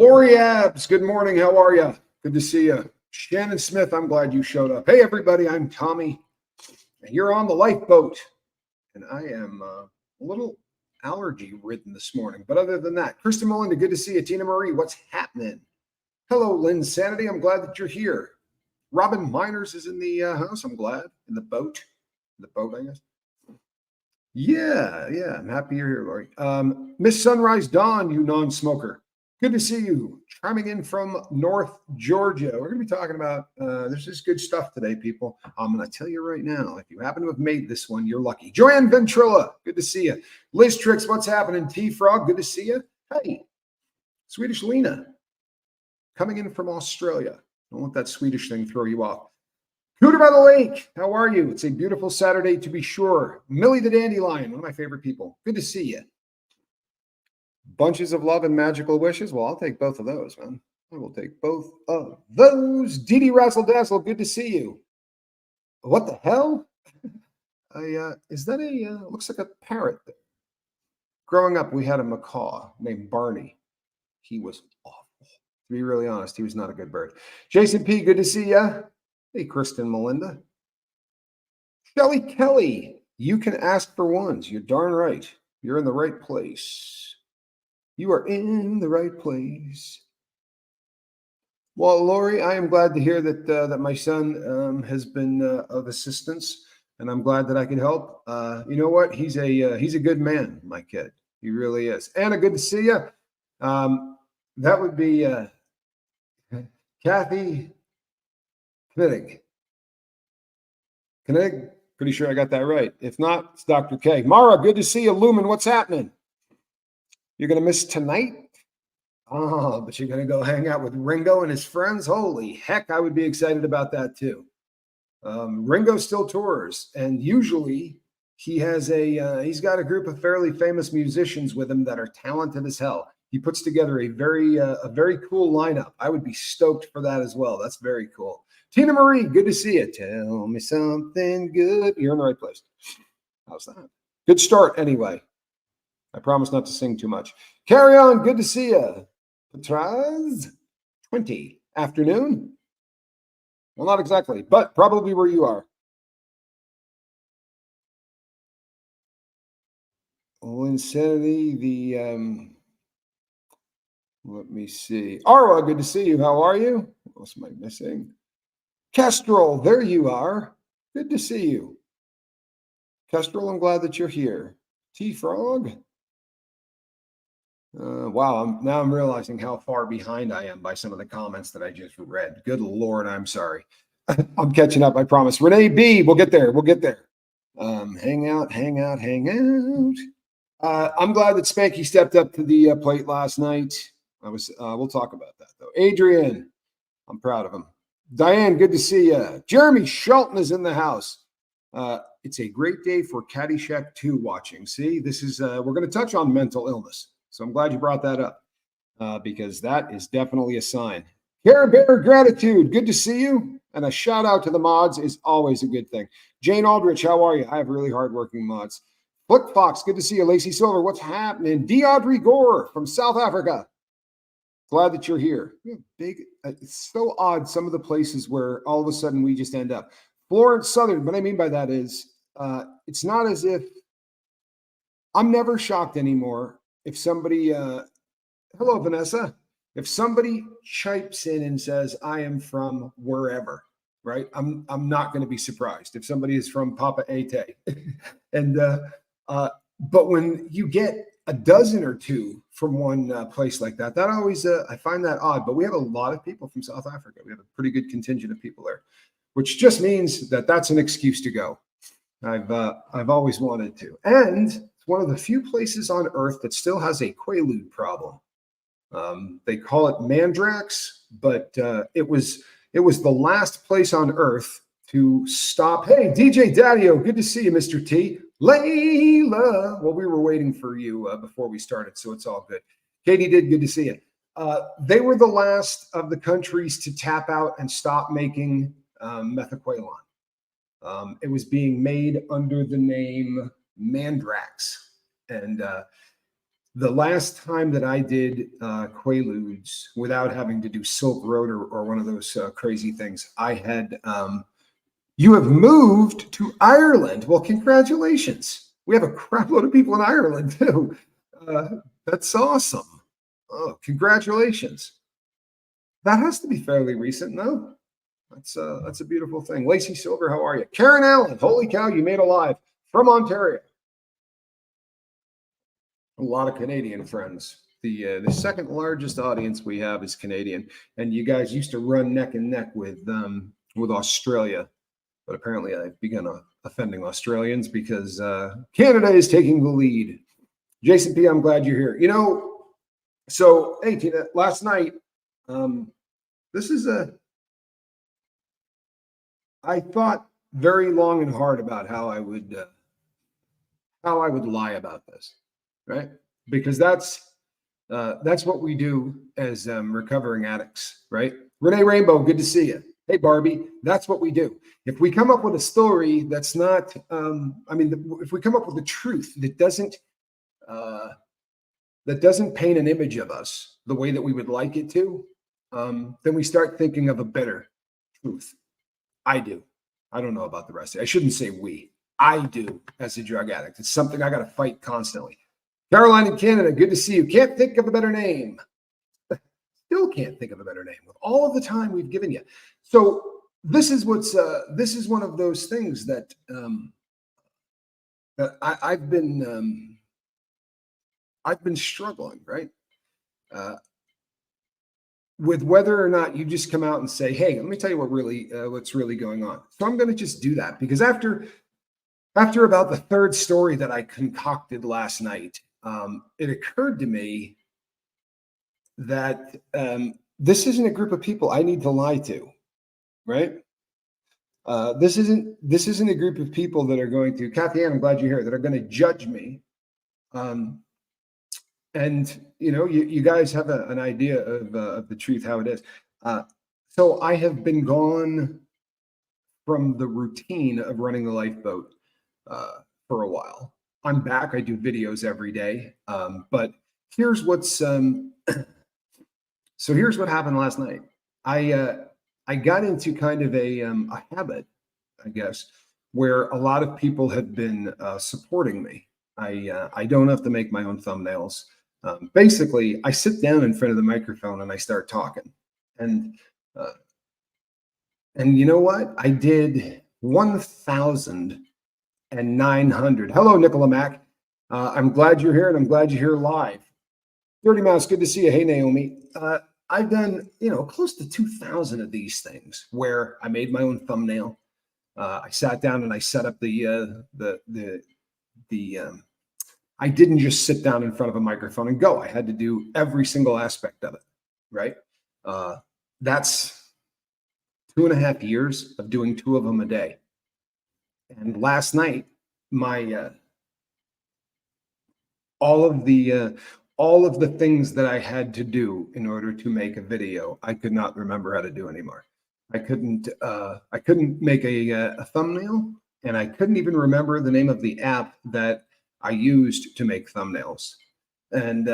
Lori Abs, good morning. How are you? Good to see you. Shannon Smith, I'm glad you showed up. Hey, everybody, I'm Tommy, and you're on the lifeboat. And I am a little allergy-ridden this morning. But other than that, Kristen Melinda, good to see you. Tina Marie, what's happening? Hello, Lynn Sanity. I'm glad that you're here. Robin Miners is in the house. I'm glad. In the boat. In the boat, I guess. Yeah. I'm happy you're here, Lori. Miss Sunrise Dawn, you non-smoker. Good to see you. Chiming in from North Georgia. We're going to be talking about, there's just good stuff today, people. I'm going to tell you right now, if you happen to have made this one, you're lucky. Joanne Ventrilla, good to see you. Liz Tricks, what's happening? T-Frog, good to see you. Hey, Swedish Lena, coming in from Australia. Don't let that Swedish thing throw you off. Cooter by the Lake, how are you? It's a beautiful Saturday to be sure. Millie the Dandelion, one of my favorite people. Good to see you. Bunches of love and magical wishes. Well, I'll take both of those, man. I will take both of those. Dee Dee Razzle Dazzle, good to see you. What the hell? Is that looks like a parrot. Growing up, we had a macaw named Barney. He was awful. To be really honest, he was not a good bird. Jason P., good to see you. Hey, Kristen Melinda. Shelly Kelly, you can ask for ones. You're darn right. You're in the right place. You are in the right place. Well, Lori, I am glad to hear that that my son has been of assistance, and I'm glad that I can help. You know what? He's a good man, my kid. He really is. Anna, good to see you. That would be Kathy Knittig. Pretty sure I got that right. If not, it's Dr. K. Mara, good to see you. Lumen, what's happening? You're going to miss tonight? Oh, but you're going to go hang out with Ringo and his friends? Holy heck, I would be excited about that too. Ringo still tours, and usually he has he's got a group of fairly famous musicians with him that are talented as hell. He puts together a very cool lineup. I would be stoked for that as well. That's very cool. Tina Marie, good to see you. Tell me something good. You're in the right place. How's that? Good start anyway. I promise not to sing too much. Carry on. Good to see you. Patraz 20. Afternoon? Well, not exactly, but probably where you are. Oh, Insanity, let me see. Arwa, good to see you. How are you? What else am I missing? Kestrel, there you are. Good to see you. Kestrel, I'm glad that you're here. T-Frog. Wow, now I'm realizing how far behind I am by some of the comments that I just read. Good Lord, I'm sorry. I'm catching up, I promise. Renee B, we'll get there. Hang out. I'm glad that Spanky stepped up to the plate last night. We'll talk about that though. Adrian, I'm proud of him. Diane, good to see you. Jeremy Shelton is in the house. It's a great day for Caddyshack 2 watching. See, this is we're going to touch on mental illness. So I'm glad you brought that up because that is definitely a sign. Care Bear Gratitude, good to see you. And a shout out to the mods is always a good thing. Jane Aldrich, how are you? I have really hardworking mods. Flick Fox, good to see you. Lacey Silver, what's happening? Audrey Gore from South Africa. Glad that you're here. It's so odd, some of the places where all of a sudden we just end up. Florence Southern, what I mean by that is it's not as if I'm never shocked anymore if somebody, hello, Vanessa, if somebody chipes in and says, I am from wherever, right? I'm not going to be surprised if somebody is from Papa Ete. And, but when you get a dozen or two from one place like that, that always, I find that odd, but we have a lot of people from South Africa. We have a pretty good contingent of people there, which just means that that's an excuse to go. I've always wanted to. And it's one of the few places on earth that still has a Quaalude problem. They call it Mandrax, but it was the last place on earth to stop. Hey, DJ Daddy-O, good to see you, Mr. T. Layla. Well, we were waiting for you before we started, so it's all good. Katie did, good to see you. They were the last of the countries to tap out and stop making methaqualon. It was being made under the name Mandrax. And the last time that I did Quaaludes without having to do Silk Road or one of those crazy things, I had, you have moved to Ireland. Well, congratulations. We have a crap load of people in Ireland too. That's awesome. Oh, congratulations. That has to be fairly recent, no? That's a beautiful thing. Lacey Silver, how are you? Karen Allen, holy cow, you made a live from Ontario. A lot of Canadian friends. The second largest audience we have is Canadian, and you guys used to run neck and neck with Australia, but apparently I've begun offending Australians because Canada is taking the lead. Jason P, I'm glad you're here. You know, so hey Tina, last night, I thought very long and hard about how I would lie about this, right? Because that's what we do as recovering addicts, right? Renee Rainbow, good to see you. Hey Barbie, that's what we do. If we come up with a story that's not, if we come up with a truth that doesn't paint an image of us the way that we would like it to, then we start thinking of a better truth. I do. I don't know about the rest of it. I shouldn't say we. I do as a drug addict. It's something I got to fight constantly. Caroline in Canada, good to see you. Can't think of a better name. Still can't think of a better name with all of the time we've given you. So this is one of those things that I've been struggling, right? With whether or not you just come out and say, hey, let me tell you what's really going on. So I'm going to just do that because after about the third story that I concocted last night, it occurred to me that this isn't a group of people I need to lie to, right? This isn't a group of people that are going to, Kathy Ann, I'm glad you're here, that are going to judge me. And you know, you guys have an idea of the truth, how it is. So I have been gone from the routine of running the lifeboat for a while. I'm back. I do videos every day. But here's what's so here's what happened last night. I got into kind of a habit, I guess, where a lot of people have been supporting me. I don't have to make my own thumbnails. Basically, I sit down in front of the microphone and I start talking. And you know what? I did 1,900. Hello, Nicola Mac. I'm glad you're here, and I'm glad you're here live. Dirty Mouse, good to see you. Hey, Naomi. I've done, close to 2,000 of these things where I made my own thumbnail. I sat down and I set up I didn't just sit down in front of a microphone and go. I had to do every single aspect of it, right? That's 2.5 years of doing 2 of them a day. And last night, my all of the things that I had to do in order to make a video, I could not remember how to do anymore. I couldn't make a thumbnail, and I couldn't even remember the name of the app that I used to make thumbnails. And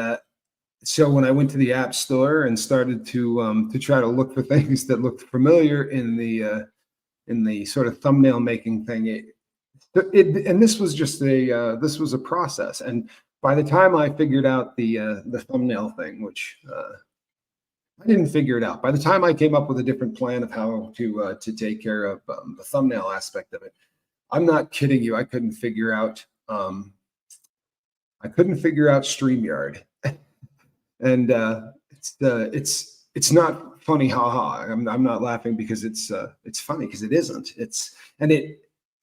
so when I went to the app store and started to try to look for things that looked familiar in the sort of thumbnail making thing, and this was just this was a process. And by the time I figured out the thumbnail thing, which I didn't figure it out, by the time I came up with a different plan of how to take care of the thumbnail aspect of it, I'm not kidding you, I couldn't figure out StreamYard. And it's not funny, haha. I'm not laughing because it's funny, because it isn't.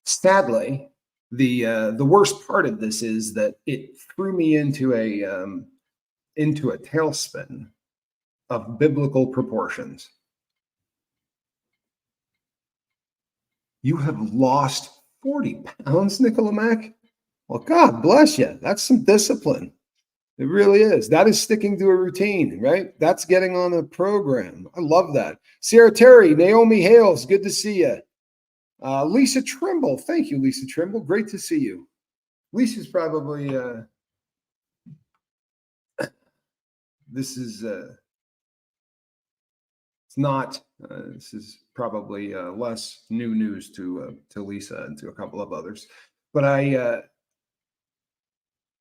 Sadly, the worst part of this is that it threw me into a tailspin of biblical proportions. You have lost 40 pounds, Nicola Mac. Well, God bless you. That's some discipline. It really is. That is sticking to a routine, right? That's getting on a program. I love that. Sierra Terry, Naomi Hales, good to see you. Lisa Trimble, thank you, Lisa Trimble. Great to see you. Lisa's probably this is it's not. This is probably less new news to Lisa and to a couple of others, but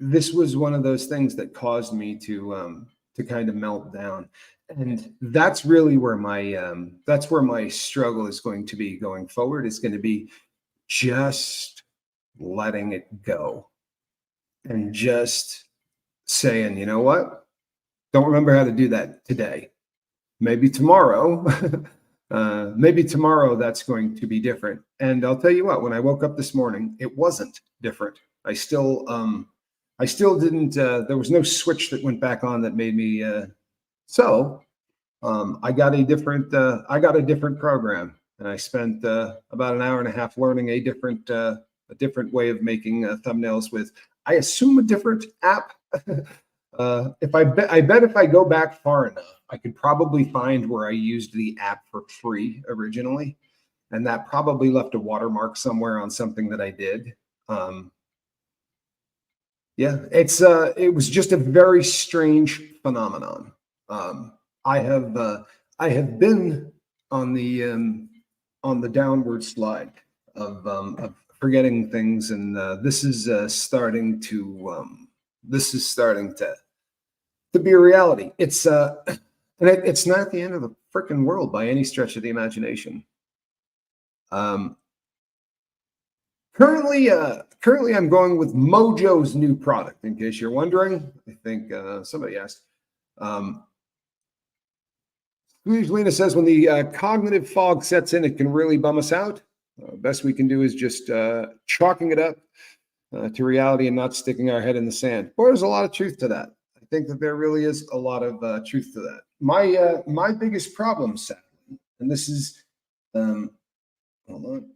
this was one of those things that caused me to kind of melt down, and that's really where my struggle is going to be going forward. It's going to be just letting it go and just saying, you know what? Don't remember how to do that today. Maybe tomorrow, that's going to be different. And I'll tell you what, when I woke up this morning, it wasn't different. I still didn't, there was no switch that went back on that made me, I got a different program, and I spent about an hour and a half learning a different way of making thumbnails with, I assume, a different app. I bet if I go back far enough, I could probably find where I used the app for free originally, and that probably left a watermark somewhere on something that I did. Yeah, it was just a very strange phenomenon. I have been on the downward slide of forgetting things, and this is starting to be a reality. It's and it's not the end of the freaking world by any stretch of the imagination. Currently, I'm going with Mojo's new product. In case you're wondering, I think somebody asked. Lena says, when the cognitive fog sets in, it can really bum us out. Best we can do is just chalking it up to reality and not sticking our head in the sand. Boy, there's a lot of truth to that. I think that there really is a lot of truth to that. My biggest problem, sadly, and this is, hold on.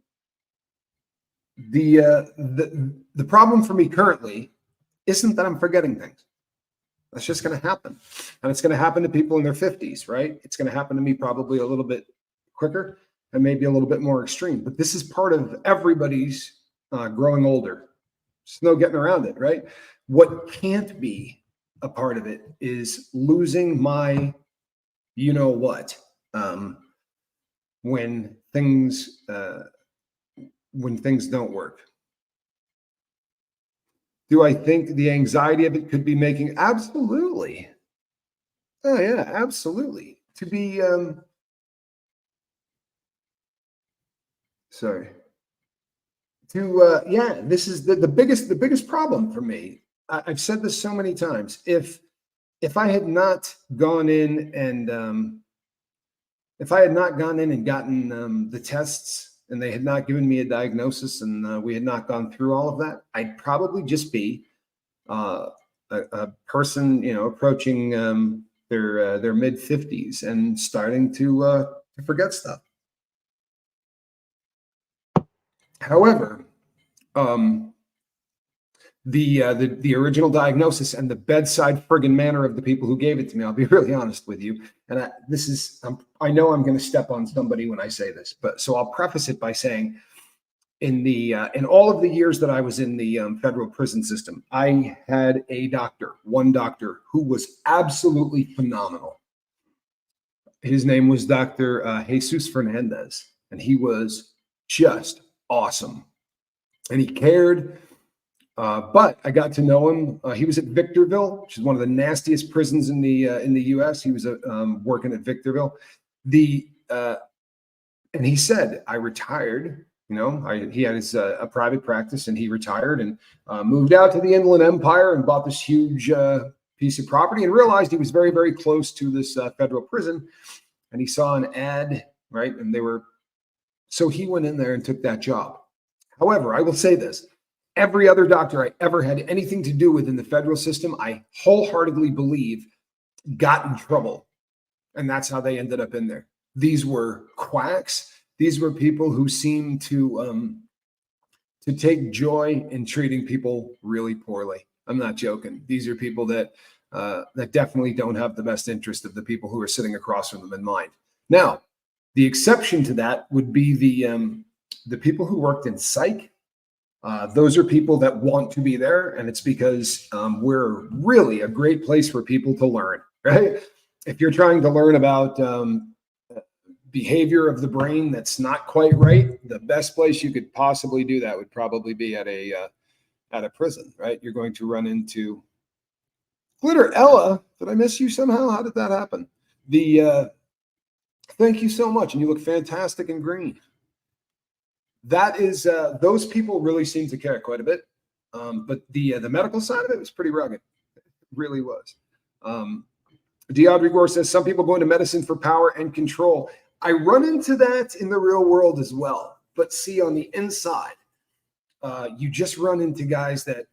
The problem for me currently isn't that I'm forgetting things. That's just going to happen. And it's going to happen to people in their 50s, right? It's going to happen to me probably a little bit quicker and maybe a little bit more extreme. But this is part of everybody's growing older. There's no getting around it, right? What can't be a part of it is losing my you-know-what when things don't work. Do I think the anxiety of it could be making? Absolutely. Oh yeah, absolutely. To be this is the biggest problem for me. I've said this so many times. If I had not gone in and gotten the tests, and they had not given me a diagnosis, and we had not gone through all of that, I'd probably just be a person, approaching their mid-50s and starting to forget stuff. However, the original diagnosis and the bedside friggin' manner of the people who gave it to me, I'll be really honest with you, and I know I'm going to step on somebody when I say this, but so I'll preface it by saying, in all of the years that I was in the federal prison system, I had one doctor who was absolutely phenomenal. His name was Dr. Jesus Fernandez, and he was just awesome, and he cared. But I got to know him. He was at Victorville, which is one of the nastiest prisons in the U.S. He was working at Victorville. And he said, I retired. He had his a private practice, and he retired and moved out to the Inland Empire and bought this huge piece of property, and realized he was very, very close to this federal prison. And he saw an ad, right? And so he went in there and took that job. However, I will say this. Every other doctor I ever had anything to do with in the federal system, I wholeheartedly believe got in trouble. And that's how they ended up in there. These were quacks. These were people who seemed to take joy in treating people really poorly. I'm not joking. These are people that definitely don't have the best interest of the people who are sitting across from them in mind. Now, the exception to that would be the people who worked in psych. Those are people that want to be there, and it's because we're really a great place for people to learn. right? If you're trying to learn about behavior of the brain that's not quite right, the best place you could possibly do that would probably be at a prison, right? You're going to run into Glitter Ella. Did I miss you somehow? How did that happen? Thank you so much, and you look fantastic in green. That is, those people really seem to care quite a bit, but the medical side of it was pretty rugged. It really was. Deaudrey Gore says some people go into medicine for power and control. I run into that in the real world as well, but see, on the inside, you just run into guys that,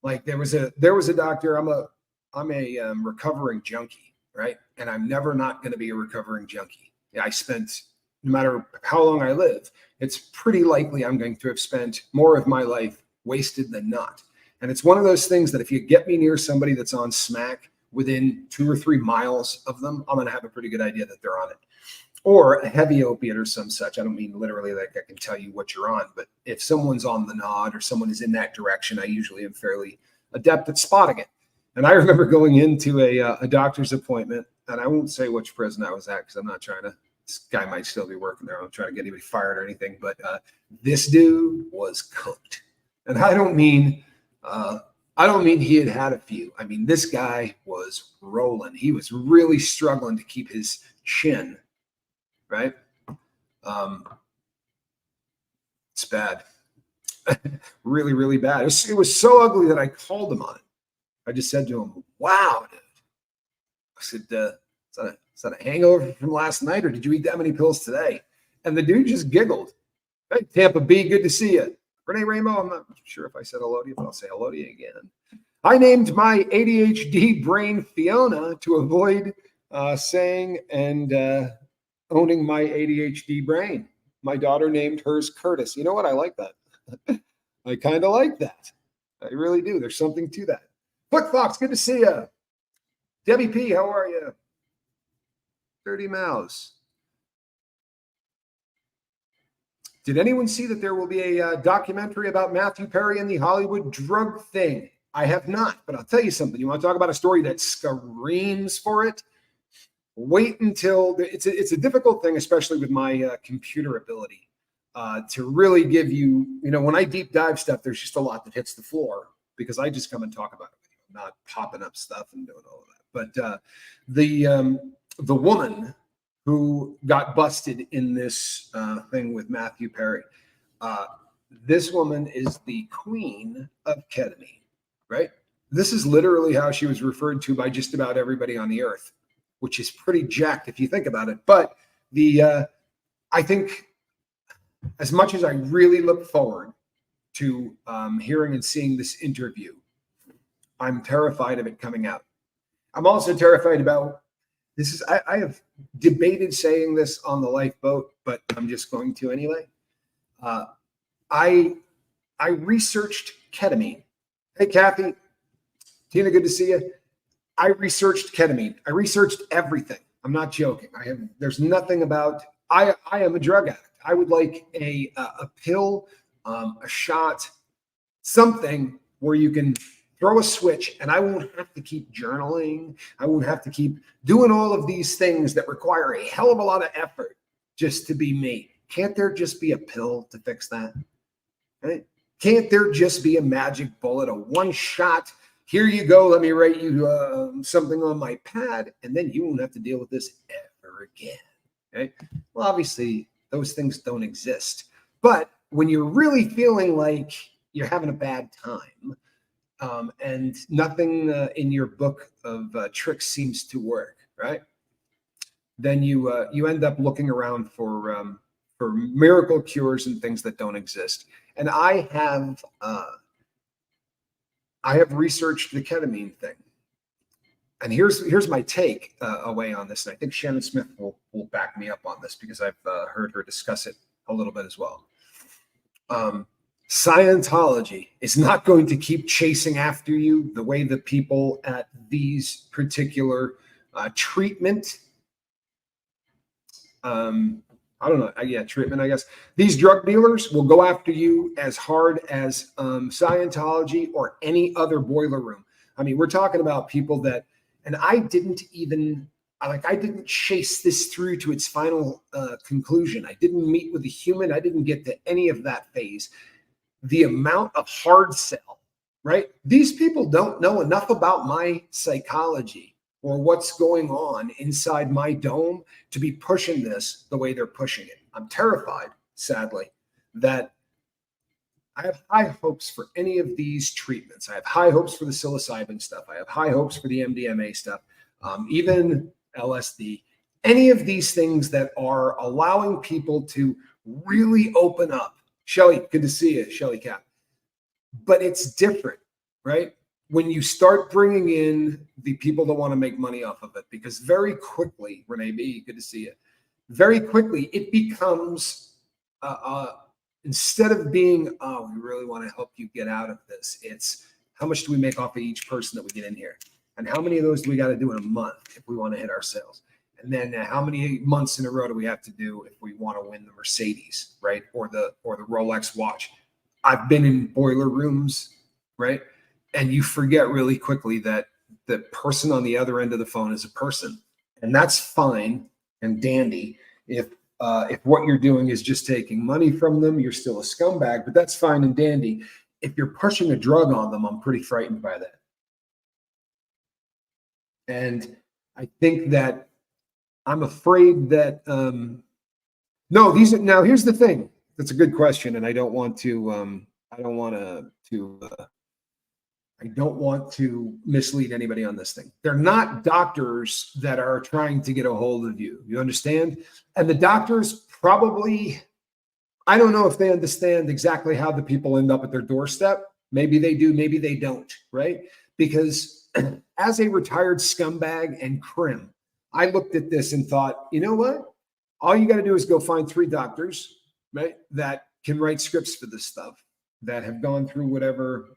like, there was a doctor. I'm a recovering junkie, right? And I'm never not going to be a recovering junkie. I spent, no matter how long I live, it's pretty likely I'm going to have spent more of my life wasted than not. And it's one of those things that if you get me near somebody that's on smack within 2 or 3 miles of them, I'm going to have a pretty good idea that they're on it. Or a heavy opiate or some such. I don't mean literally like I can tell you what you're on, but if someone's on the nod or someone is in that direction, I usually am fairly adept at spotting it. And I remember going into a doctor's appointment, and I won't say which prison I was at because I'm not trying to, this guy might still be working there. I'm not trying to get anybody fired or anything, but this dude was cooked. And I don't mean he had had a few. I mean, this guy was rolling. He was really struggling to keep his chin, right? It's bad. Really, really bad. It was so ugly that I called him on it. I just said to him, wow, dude. I said, is that a hangover from last night, or did you eat that many pills today? And the dude just giggled. Hey, Tampa B, good to see you. Renee Rainbow, I'm not sure if I said hello to you, but I'll say hello to you again. I named my ADHD brain Fiona to avoid saying and owning my ADHD brain. My daughter named hers Curtis. You know what? I like that. I kind of like that. I really do. There's something to that. Foot Fox, good to see you. Debbie P, how are you? Dirty Mouse. Did anyone see that there will be a documentary about Matthew Perry and the Hollywood drug thing? I have not, but I'll tell you something. You want to talk about a story that screams for it? Wait until it's a difficult thing, especially with my computer ability, to really give you, when I deep dive stuff, there's just a lot that hits the floor because I just come and talk about it. I'm not popping up stuff and doing all of that. But the woman who got busted in this thing with Matthew Perry, this woman is the queen of ketamine, right? This is literally how she was referred to by just about everybody on the earth, which is pretty jacked if you think about it. But I think as much as I really look forward to hearing and seeing this interview, I'm terrified of it coming out. I'm also terrified about this. I have debated saying this on the lifeboat, but I'm just going to anyway. I researched ketamine. Hey, Kathy, Tina, good to see you. I researched ketamine. I researched everything. I'm not joking. There's nothing about. I am a drug addict. I would like a pill, a shot, something where you can throw a switch and I won't have to keep journaling. I won't have to keep doing all of these things that require a hell of a lot of effort just to be me. Can't there just be a pill to fix that? Right? Can't there just be a magic bullet, a one shot? Here you go. Let me write you something on my pad, and then you won't have to deal with this ever again. Okay? Well, obviously, those things don't exist. But when you're really feeling like you're having a bad time, and nothing in your book of tricks seems to work, right? Then you end up looking around for miracle cures and things that don't exist. And I have researched the ketamine thing, and here's my take away on this. And I think Shannon Smith will back me up on this because I've heard her discuss it a little bit as well. Scientology is not going to keep chasing after you the way the people at these particular treatment. I don't know. Treatment, I guess. These drug dealers will go after you as hard as Scientology or any other boiler room. I mean, we're talking about people that And I didn't chase this through to its final conclusion. I didn't meet with a human. I didn't get to any of that phase. The amount of hard sell, right? These people don't know enough about my psychology or what's going on inside my dome to be pushing this the way they're pushing it. I'm terrified, sadly, that I have high hopes for any of these treatments. I have high hopes for the psilocybin stuff. I have high hopes for the MDMA stuff, even LSD, any of these things that are allowing people to really open up. Shelly, good to see you, Shelly Cap. But it's different, right? When you start bringing in the people that want to make money off of it, because very quickly, Renee B, good to see you. Very quickly, it becomes instead of being, oh, we really want to help you get out of this, it's how much do we make off of each person that we get in here? And how many of those do we got to do in a month if we want to hit our sales? And then how many months in a row do we have to do if we want to win the Mercedes, right? Or the Rolex watch? I've been in boiler rooms, right? And you forget really quickly that the person on the other end of the phone is a person. And that's fine and dandy if what you're doing is just taking money from them, you're still a scumbag, but that's fine and dandy. If you're pushing a drug on them, I'm pretty frightened by that. And I think that I'm afraid that, no, here's the thing. That's a good question. And I don't want to mislead anybody on this thing. They're not doctors that are trying to get a hold of you. You understand? And the doctors probably, I don't know if they understand exactly how the people end up at their doorstep. Maybe they do, maybe they don't, right? Because as a retired scumbag and crim, I looked at this and thought, you know what? All you got to do is go find 3 doctors, right, that can write scripts for this stuff, that have gone through whatever,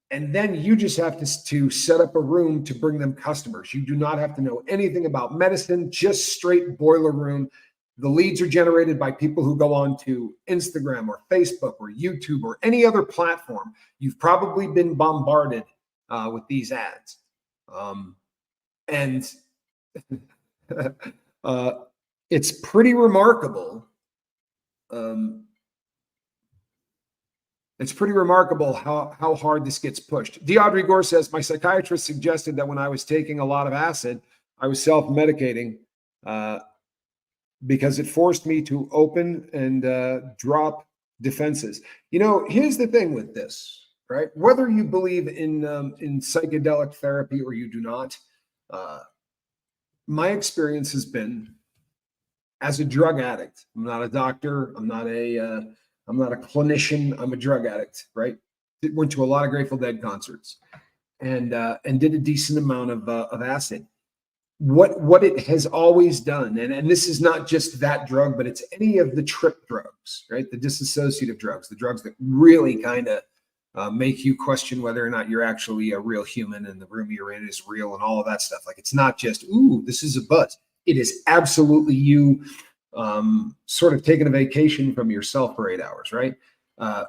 and then you just have to set up a room to bring them customers. You do not have to know anything about medicine, just straight boiler room. The leads are generated by people who go on to Instagram or Facebook or YouTube or any other platform. You've probably been bombarded with these ads. And it's pretty remarkable. It's pretty remarkable how hard this gets pushed. DeAudrey Gore says, my psychiatrist suggested that when I was taking a lot of acid, I was self-medicating because it forced me to open and drop defenses. Here's the thing with this, right? Whether you believe in psychedelic therapy or you do not, my experience has been as a drug addict. I'm not a doctor. I'm not a clinician. I'm a drug addict, right? Went to a lot of Grateful Dead concerts and did a decent amount of acid. What it has always done, and this is not just that drug, but it's any of the trip drugs, right? The dissociative drugs, the drugs that really kind of make you question whether or not you're actually a real human and the room you're in is real and all of that stuff. Like, it's not just, ooh, this is a buzz. It is absolutely you sort of taking a vacation from yourself for 8 hours, right? I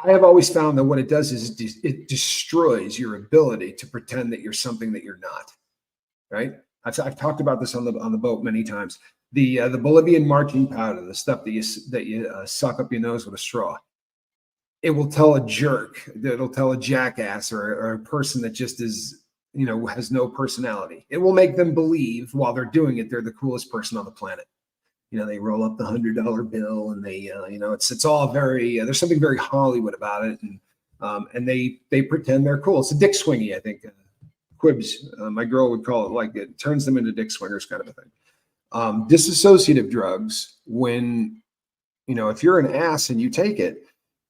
have always found that what it does is it destroys your ability to pretend that you're something that you're not, right? I've talked about this on the boat many times. The Bolivian marching powder, the stuff that you suck up your nose with a straw. It will tell a jerk, it'll tell a jackass or a person that just is, has no personality. It will make them believe while they're doing it, they're the coolest person on the planet. They roll up the $100 bill and they, it's all very, there's something very Hollywood about it. And they pretend they're cool. It's a dick swingy, I think. Quibs, my girl would call it, like, it turns them into dick swingers kind of a thing. Dissociative drugs, when, if you're an ass and you take it,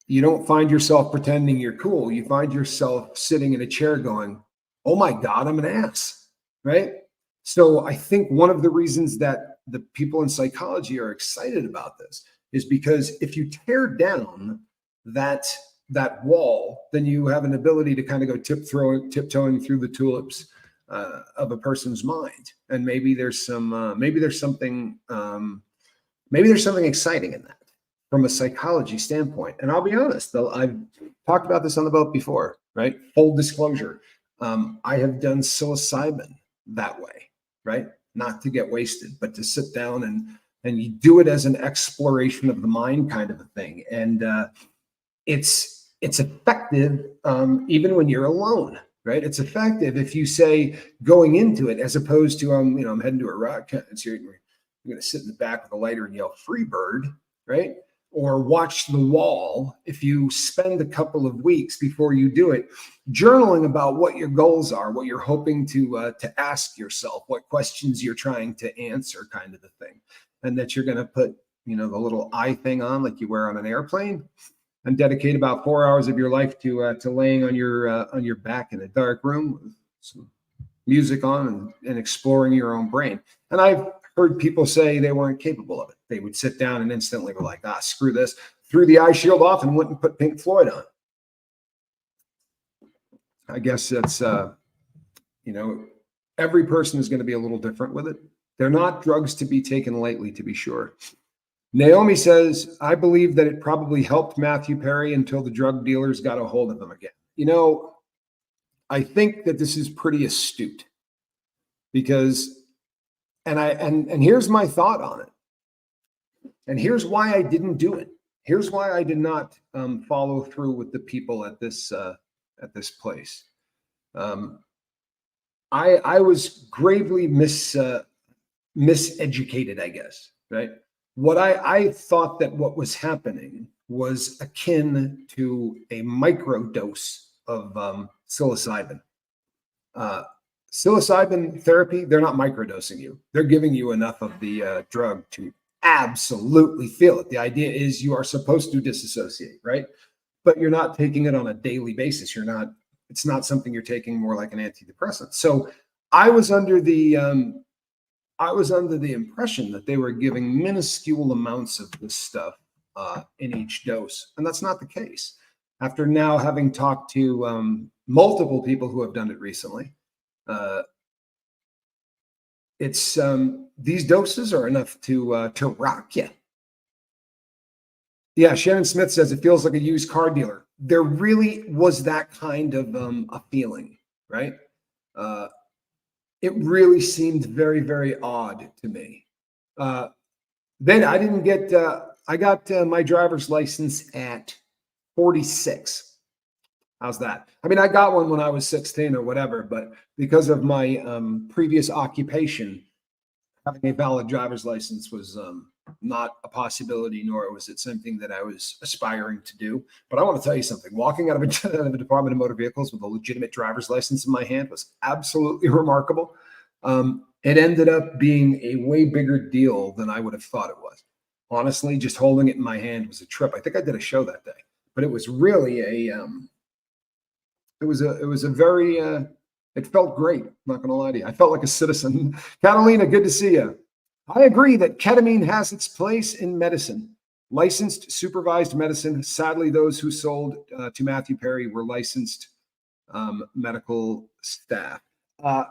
you don't find yourself pretending you're cool. You find yourself sitting in a chair going, oh my God, I'm an ass, right? So I think one of the reasons that the people in psychology are excited about this is because if you tear down that wall, then you have an ability to kind of go tiptoeing through the tulips of a person's mind. And maybe there's something exciting in that from a psychology standpoint. And I'll be honest, though, I've talked about this on the boat before, right? Full disclosure. I have done psilocybin that way, right? Not to get wasted, but to sit down and you do it as an exploration of the mind kind of a thing. And it's effective even when you're alone, right? It's effective if you say going into it as opposed to I'm heading to a rock concert. You're going to sit in the back with a lighter and yell "free bird," right? Or watch the wall. If you spend a couple of weeks before you do it, journaling about what your goals are, what you're hoping to ask yourself, what questions you're trying to answer, kind of a thing, and that you're going to put the little eye thing on like you wear on an airplane, and dedicate about 4 hours of your life to laying on your back in a dark room with some music on and exploring your own brain. And I've heard people say they weren't capable of it. They would sit down and instantly were like, screw this, threw the eye shield off and went and put Pink Floyd on. I guess that's, every person is going to be a little different with it. They're not drugs to be taken lightly, to be sure. Naomi says, I believe that it probably helped Matthew Perry until the drug dealers got a hold of him again. I think that this is pretty astute because, and here's my thought on it. And here's why I didn't do it. Here's why I did not follow through with the people at this place. I was gravely miseducated, I guess, right? What I thought that what was happening was akin to a microdose of psilocybin. Psilocybin therapy, they're not microdosing you. They're giving you enough of the drug to absolutely feel it. The idea is you are supposed to disassociate, right? But you're not taking it on a daily basis. It's not something you're taking more like an antidepressant. So I was under the impression that they were giving minuscule amounts of this stuff in each dose. And that's not the case. After now having talked to multiple people who have done it recently, it's these doses are enough to rock you. Yeah, Shannon Smith says it feels like a used car dealer. There really was that kind of a feeling, right? It really seemed very, very odd to me. Then I didn't get, I got my driver's license at 46. How's that? I mean, I got one when I was 16 or whatever, but because of my previous occupation, having a valid driver's license was not a possibility, nor was it something that I was aspiring to do. But I want to tell you something. Walking out of a Department of Motor Vehicles with a legitimate driver's license in my hand was absolutely remarkable. It ended up being a way bigger deal than I would have thought it was. Honestly, just holding it in my hand was a trip. I think I did a show that day, but it was really it was a very, it felt great. I'm not going to lie to you. I felt like a citizen. Catalina, good to see you. I agree that ketamine has its place in medicine. Licensed, supervised medicine. Sadly, those who sold to Matthew Perry were licensed medical staff.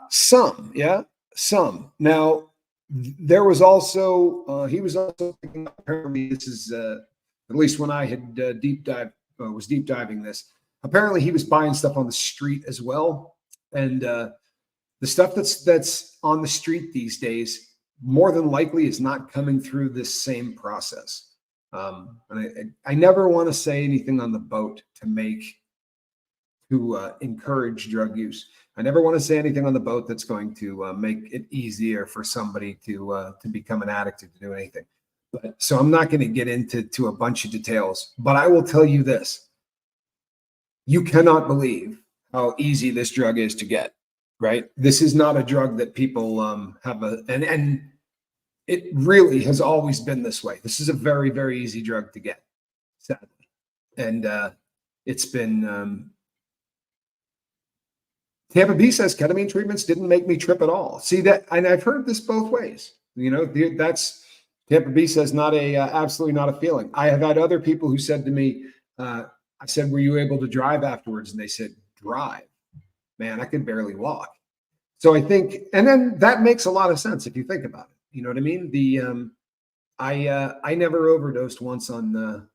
Some. Now, there was also, he was also picking up, apparently this is, at least when I had was deep diving this, apparently he was buying stuff on the street as well. And the stuff that's on the street these days, more than likely is not coming through this same process. And I never want to say anything on the boat to encourage drug use. I never want to say anything on the boat that's going to make it easier for somebody to become an addict or to do anything. So I'm not going to get into a bunch of details, but I will tell you this. You cannot believe how easy this drug is to get, right? This is not a drug that people have and it really has always been this way. This is a very, very easy drug to get, sadly. And it's been, Tampa B says ketamine treatments didn't make me trip at all. See that, and I've heard this both ways. That's Tampa B says absolutely not a feeling. I have had other people who said to me, I said, were you able to drive afterwards? And they said, drive? Man, I could barely walk. So I think, and then that makes a lot of sense if you think about it. You know what I mean? I never overdosed once on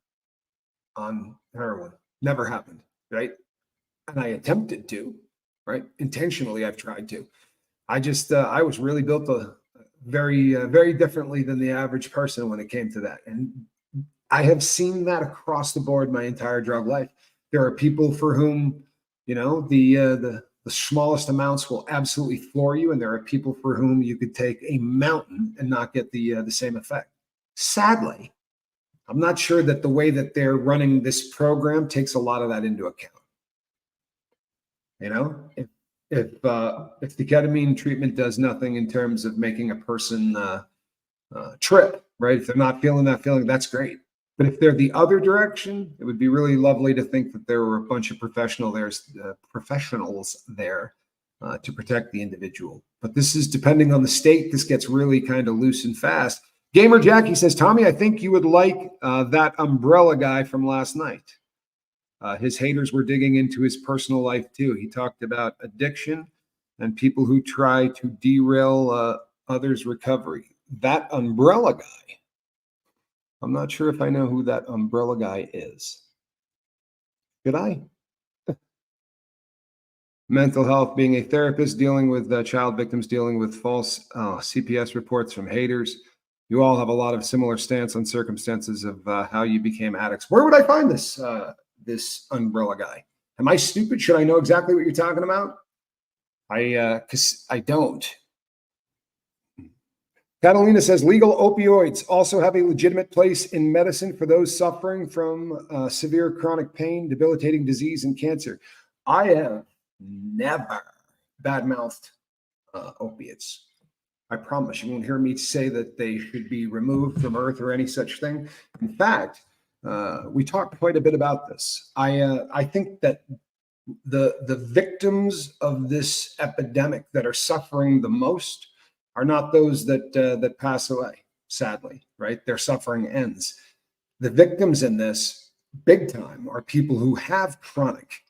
heroin. Never happened, right? And I attempted to. right? Intentionally, I've tried to. I was really built very differently than the average person when it came to that. And I have seen that across the board my entire drug life. There are people for whom, the smallest amounts will absolutely floor you, and there are people for whom you could take a mountain and not get the same effect. Sadly, I'm not sure that the way that they're running this program takes a lot of that into account. If the ketamine treatment does nothing in terms of making a person trip, right? If they're not feeling that feeling, that's great. But if they're the other direction, it would be really lovely to think that there were a bunch of professionals there to protect the individual. But this is depending on the state. This gets really kind of loose and fast. Gamer Jackie says, Tommy, I think you would like that umbrella guy from last night. His haters were digging into his personal life too. He talked about addiction and people who try to derail others' recovery. That umbrella guy. I'm not sure if I know who that umbrella guy is. Could I? Mental health, being a therapist, dealing with child victims, dealing with false CPS reports from haters. You all have a lot of similar stance on circumstances of how you became addicts. Where would I find this umbrella guy? Am I stupid? Should I know exactly what you're talking about? Because I don't. Catalina says legal opioids also have a legitimate place in medicine for those suffering from severe chronic pain, debilitating disease, and cancer. I have never badmouthed opiates. I promise you won't hear me say that they should be removed from earth or any such thing. In fact, we talked quite a bit about this. I think that the victims of this epidemic that are suffering the most are not those that pass away, sadly, right? Their suffering ends. The victims in this, big time, are people who have chronic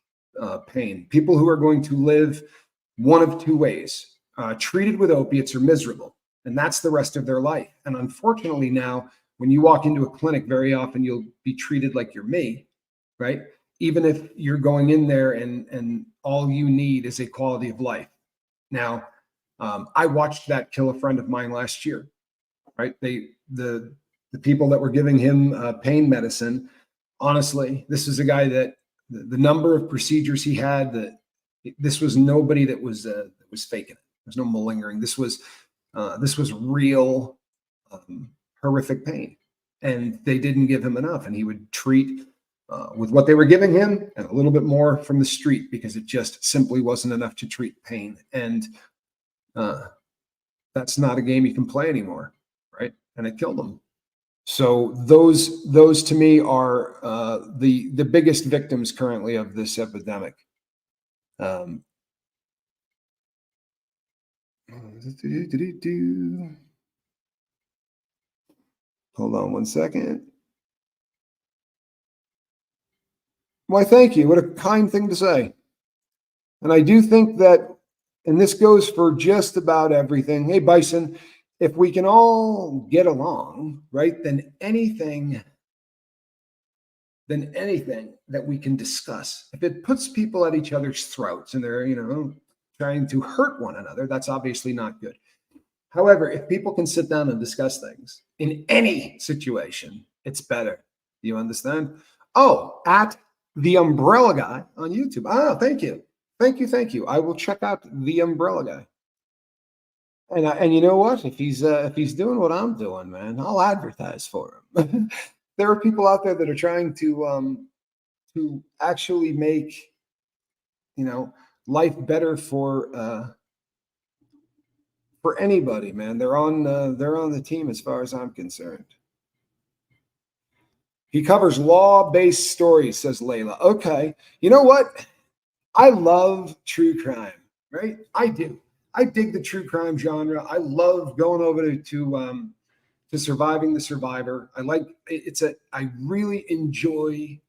pain, people who are going to live one of two ways, treated with opiates or miserable, and that's the rest of their life. And unfortunately now, when you walk into a clinic, very often you'll be treated like you're me, right? Even if you're going in there and all you need is a quality of life. Now, I watched that kill a friend of mine last year, right? The people that were giving him pain medicine, honestly, this is a guy that the number of procedures he had, this was nobody that was faking it. There's no malingering. This was real horrific pain, and they didn't give him enough, and he would treat with what they were giving him and a little bit more from the street because it just simply wasn't enough to treat pain. And that's not a game you can play anymore, right? And it killed him. So those to me are the biggest victims currently of this epidemic. Hold on one second. Why, thank you. What a kind thing to say. And I do think that, and this goes for just about everything. Hey, Bison, if we can all get along, right, then anything that we can discuss, if it puts people at each other's throats and they're, trying to hurt one another, that's obviously not good. However, if people can sit down and discuss things in any situation, it's better. You understand? Oh, at the Umbrella Guy on YouTube. Oh, thank you. Thank you. I will check out the Umbrella Guy. And you know what? If he's doing what I'm doing, man, I'll advertise for him. There are people out there that are trying to actually make life better for anybody, man. They're on the team as far as I'm concerned. He covers law-based stories, says Layla. Okay, you know what? I love true crime, right? I do. I dig the true crime genre. I love going over to Surviving the Survivor. I really enjoy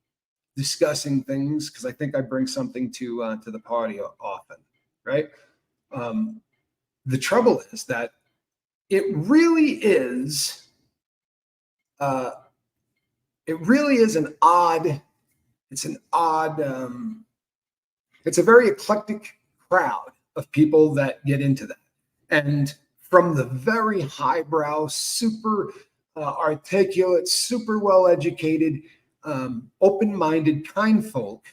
discussing things because I think I bring something to the party often, right? The trouble is that it really is it's a very eclectic proud of people that get into that. And from the very highbrow, super articulate, super well-educated, open-minded, kind folk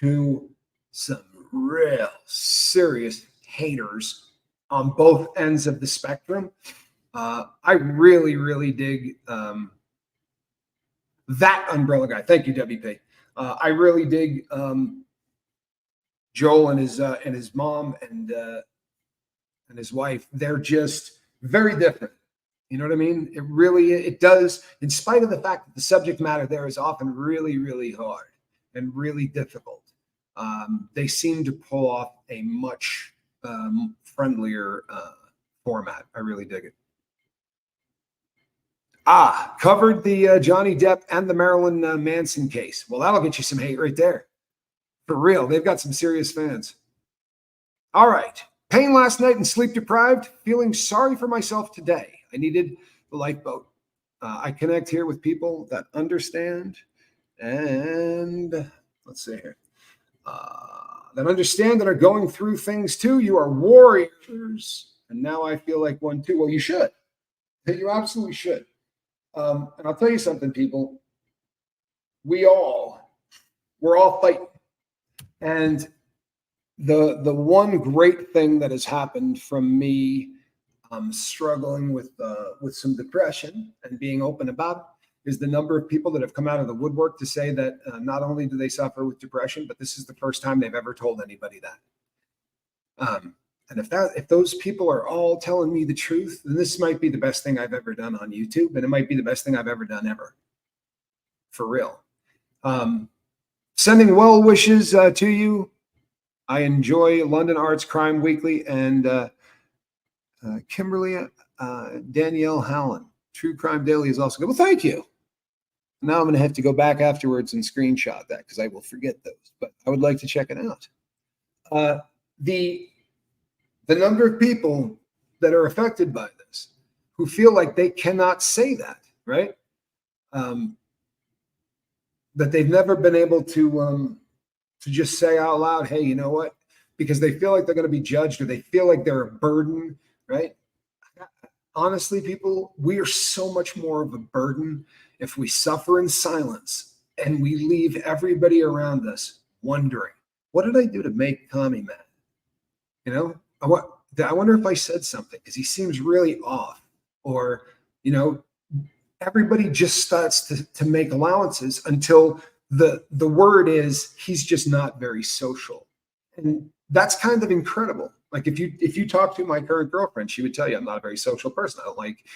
to some real serious haters on both ends of the spectrum. I really, really dig that umbrella guy. Thank you, WP. I really dig Joel and his mom and his wife. They're just very different. You know what I mean? It does, in spite of the fact that the subject matter there is often really, really hard and really difficult. They seem to pull off a much friendlier format. I really dig it. Covered the Johnny Depp and the Marilyn Manson case. Well, that'll get you some hate right there. For real, they've got some serious fans. All right. Pain last night and sleep deprived. Feeling sorry for myself today. I needed the lifeboat. I connect here with people that understand and let's see here. That understand that are going through things too. You are warriors. And now I feel like one too. Well, you should. You absolutely should. And I'll tell you something, people. We're all fighting. And the one great thing that has happened from me struggling with some depression and being open about it is the number of people that have come out of the woodwork to say that not only do they suffer with depression, but this is the first time they've ever told anybody that. And if those people are all telling me the truth, then this might be the best thing I've ever done on YouTube, and it might be the best thing I've ever done ever. For real. Sending well wishes to you. I enjoy London Arts Crime Weekly and Kimberly Danielle Hallen. True Crime Daily is also good. Well, thank you. Now I'm going to have to go back afterwards and screenshot that because I will forget those, but I would like to check it out. The number of people that are affected by this who feel like they cannot say that, right? That they've never been able to just say out loud, hey, you know what? Because they feel like they're going to be judged or they feel like they're a burden, right? Honestly, people, we are so much more of a burden if we suffer in silence and we leave everybody around us wondering, what did I do to make Tommy mad? You know, I wonder if I said something because he seems really off. Or, you know, everybody just starts to make allowances until the word is he's just not very social. And that's kind of incredible. Like if you talk to my current girlfriend, she would tell you I'm not a very social person. I don't like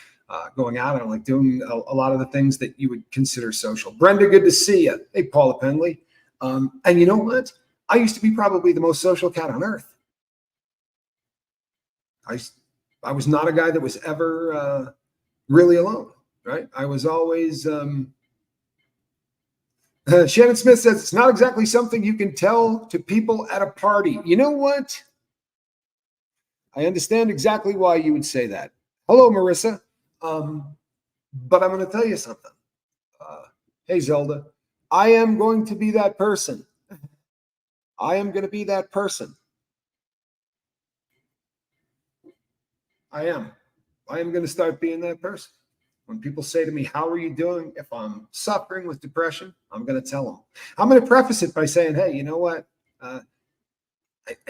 going out. I don't like doing a lot of the things that you would consider social. Brenda, good to see you. Hey, Paula Penley. And you know what? I used to be probably the most social cat on earth. I was not a guy that was ever really alone, right? I was always Shannon Smith says it's not exactly something you can tell to people at a party. You know what? I understand exactly why you would say that. Hello, Marissa. But I'm going to tell you something. Hey, Zelda, I am going to be that person. I am going to be that person. I am going to start being that person. When people say to me, how are you doing? If I'm suffering with depression, I'm going to tell them. I'm going to preface it by saying, hey, you know what? I